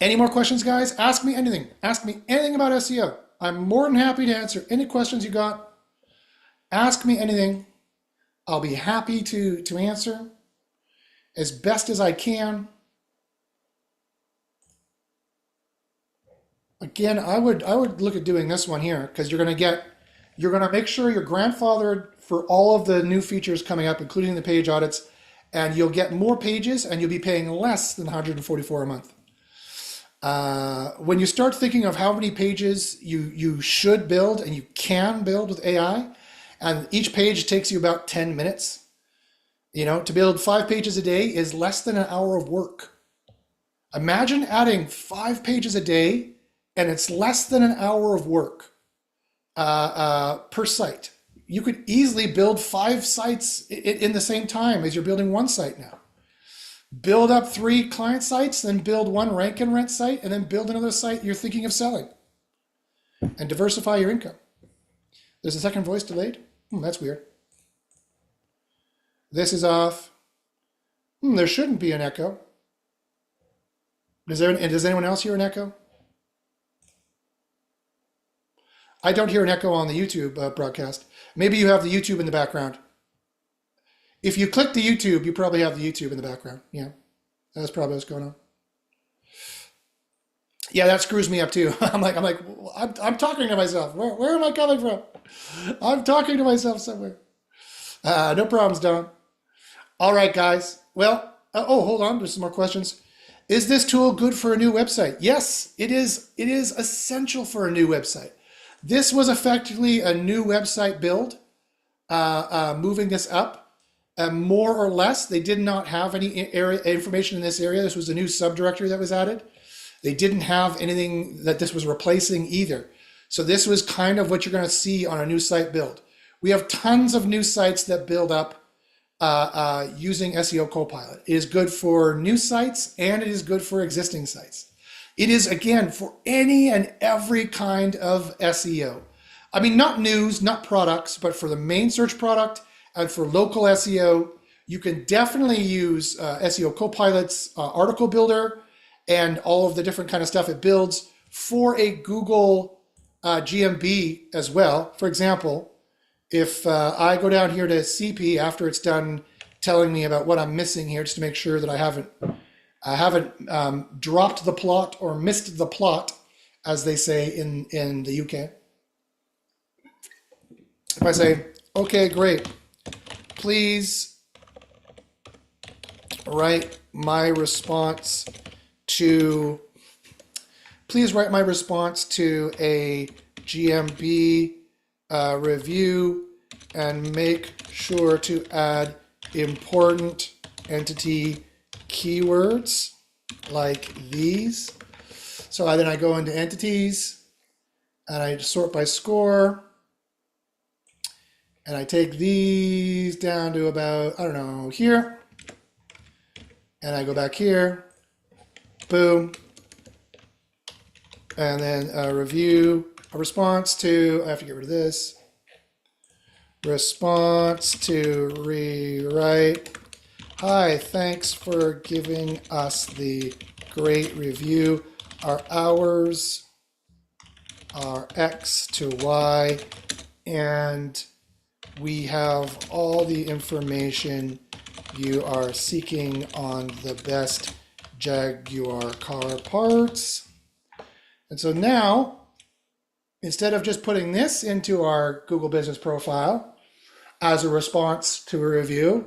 Any more questions, guys? Ask me anything. Ask me anything about SEO. I'm more than happy to answer any questions you got. Ask me anything. I'll be happy to answer as best as I can. Again, I would look at doing this one here, because you're gonna make sure you're grandfathered for all of the new features coming up, including the page audits, and you'll get more pages and you'll be paying less than $144 a month. When you start thinking of how many pages you should build and you can build with AI, and each page takes you about 10 minutes, to build 5 pages a day is less than an hour of work. Imagine adding 5 pages a day and it's less than an hour of work per site. You could easily build 5 sites in the same time as you're building 1 site now. Build up 3 client sites, then build 1 rank and rent site, and then build another site you're thinking of selling. And diversify your income. There's a second voice delayed. That's weird. This is off. There shouldn't be an echo. Does anyone else hear an echo? I don't hear an echo on the YouTube broadcast. Maybe you have the YouTube in the background. If you click the YouTube, you probably have the YouTube in the background. Yeah, that's probably what's going on. Yeah, that screws me up too. I'm talking to myself. Where am I coming from? I'm talking to myself somewhere. No problems, Don. All right, guys. Well, hold on. There's some more questions. Is this tool good for a new website? Yes, it is. It is essential for a new website. This was effectively a new website build, moving this up. More or less, they did not have any information in this area. This was a new subdirectory that was added. They didn't have anything that this was replacing either. So this was kind of what you're going to see on a new site build. We have tons of new sites that build up using SEO Copilot. It is good for new sites and it is good for existing sites. It is, again, for any and every kind of SEO. I mean, not news, not products, but for the main search product and for local SEO, you can definitely use SEO Copilot's article builder and all of the different kind of stuff it builds for a Google GMB as well. For example, if I go down here to CP after it's done telling me about what I'm missing here, just to make sure that I haven't dropped the plot or missed the plot, as they say in the UK. If I say, okay, great, please write my response to a GMB review and make sure to add important entity keywords like these. So then I go into entities and I sort by score And I take these down to about, I don't know, here. And I go back here. Boom. And then a response to, I have to get rid of this. Response to rewrite. Hi, thanks for giving us the great review. Our hours are X to Y, and we have all the information you are seeking on the best Jaguar car parts. And so now, instead of just putting this into our Google Business Profile as a response to a review,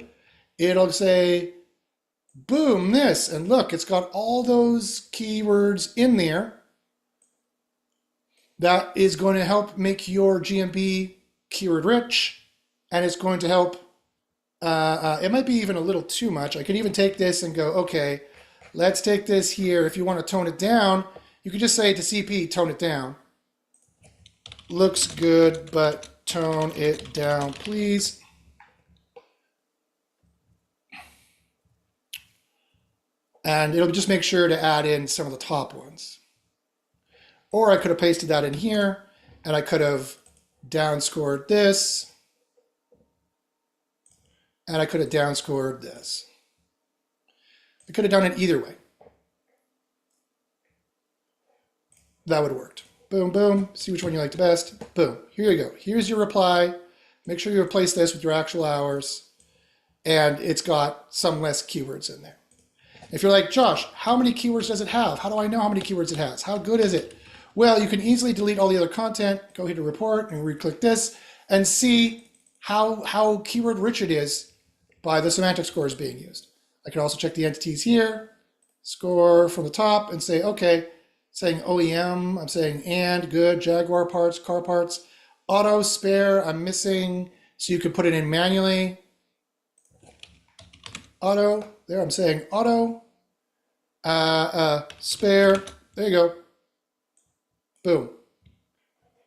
it'll say, boom, this, and look, it's got all those keywords in there that is going to help make your GMB keyword rich, and it's going to help, it might be even a little too much. I could even take this and go, okay, let's take this here. If you want to tone it down, you could just say to CP, tone it down. Looks good, but tone it down, please. And it'll just make sure to add in some of the top ones. Or I could have pasted that in here, and I could have downscored this, and I could have downscored this. I could have done it either way. That would have worked. Boom, boom, see which one you liked the best. Boom, here you go. Here's your reply. Make sure you replace this with your actual hours, and it's got some less keywords in there. If you're like, Josh, how many keywords does it have? How do I know how many keywords it has? How good is it? Well, you can easily delete all the other content, go here to report and re-click this and see how keyword rich it is by the semantic scores being used. I can also check the entities here, score from the top and say, okay, saying OEM, I'm saying and, good, Jaguar parts, car parts, auto, spare, I'm missing, so you could put it in manually. Auto, there I'm saying auto, spare, there you go. Boom.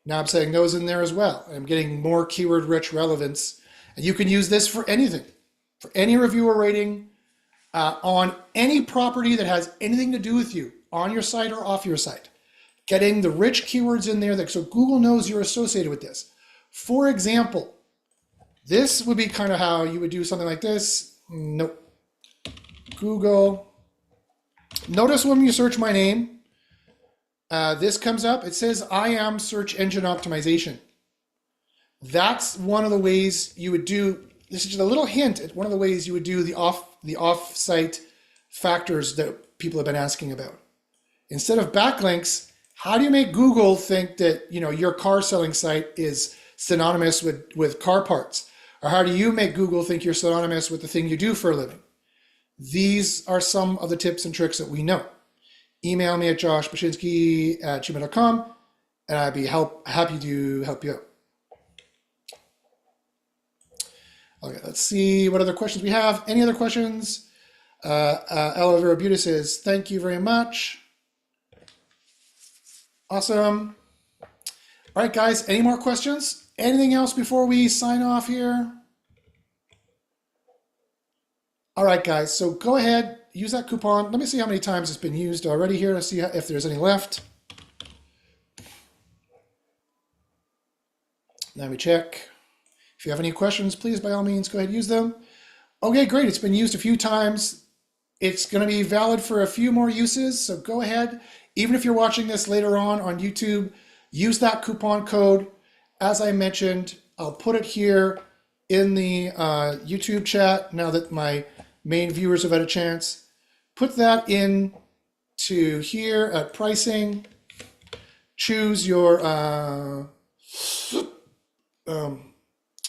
Now I'm saying those in there as well. I'm getting more keyword-rich relevance. And you can use this for anything, for any reviewer rating, on any property that has anything to do with you, on your site or off your site. Getting the rich keywords in there so Google knows you're associated with this. For example, this would be kind of how you would do something like this. Nope. Google. Notice when you search my name, this comes up. It says I am search engine optimization. That's one of the ways you would do, this is just a little hint at one of the ways you would do the off-site factors that people have been asking about. Instead of backlinks, how do you make Google think that your car selling site is synonymous with car parts? Or how do you make Google think you're synonymous with the thing you do for a living? These are some of the tips and tricks that we know. Email me at joshbashinsky@gmail.com, and I'd be happy to help you out. Okay, let's see what other questions we have. Any other questions? Ella Vera Buta says, thank you very much. Awesome. All right, guys, any more questions? Anything else before we sign off here? All right, guys, so go ahead, use that coupon. Let me see how many times it's been used already here to see if there's any left. Let me check. If you have any questions, please, by all means, go ahead and use them. Okay, great. It's been used a few times. It's going to be valid for a few more uses, so go ahead. Even if you're watching this later on YouTube, use that coupon code. As I mentioned, I'll put it here in the YouTube chat now that my main viewers have had a chance. Put that in to here at pricing. Choose your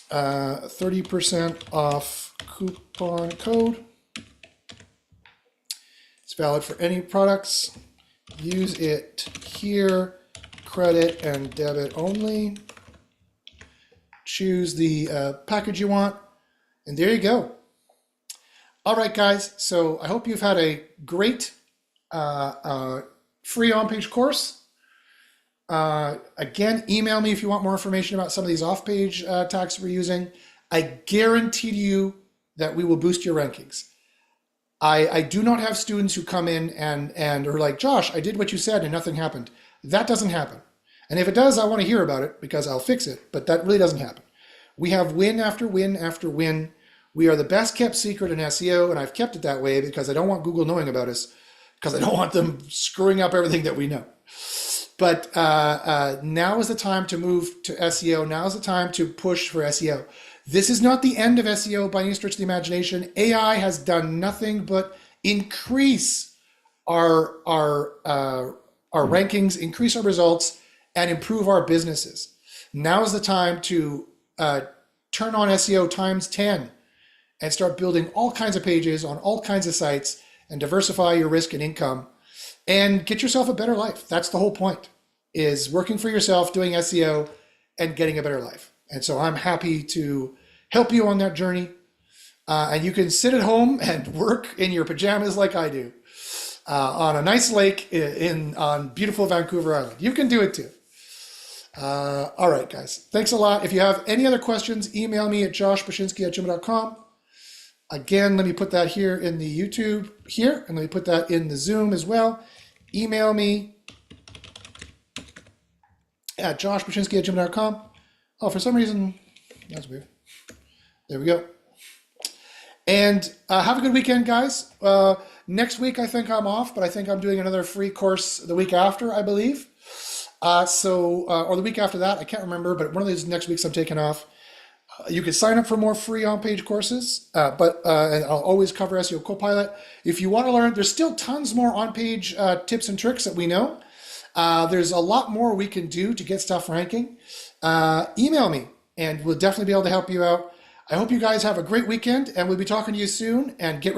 30% off coupon code. It's valid for any products. Use it here, credit and debit only. Choose the package you want, and there you go. All right, guys, so I hope you've had a great free on-page course. Again, email me if you want more information about some of these off-page attacks we're using. I guarantee to you that we will boost your rankings. I do not have students who come in and are like, Josh, I did what you said and nothing happened. That doesn't happen. And if it does, I want to hear about it because I'll fix it, but that really doesn't happen. We have win after win after win. We are the best kept secret in SEO, and I've kept it that way because I don't want Google knowing about us, because I don't want them screwing up everything that we know. But now is the time to move to SEO. Now is the time to push for SEO. This is not the end of SEO by any stretch of the imagination. AI has done nothing but increase our rankings, increase our results, and improve our businesses. Now is the time to turn on SEO times 10 and start building all kinds of pages on all kinds of sites and diversify your risk and income and get yourself a better life. That's the whole point, is working for yourself, doing SEO, and getting a better life. And so I'm happy to help you on that journey. And you can sit at home and work in your pajamas like I do on a nice lake on beautiful Vancouver Island. You can do it too. All right, guys. Thanks a lot. If you have any other questions, email me at joshbashinsky@gmail.com. Again, let me put that here in the YouTube here, and let me put that in the Zoom as well. Email me at joshbashinsky@gmail.com. Oh, for some reason, that's weird. There we go. And have a good weekend, guys. Next week, I think I'm off, but I think I'm doing another free course the week after, I believe. Or the week after that, I can't remember, but one of these next weeks I'm taking off. You can sign up for more free on-page courses, and I'll always cover SEO Copilot. If you want to learn, there's still tons more on-page tips and tricks that we know. There's a lot more we can do to get stuff ranking. Email me, and we'll definitely be able to help you out. I hope you guys have a great weekend, and we'll be talking to you soon. And get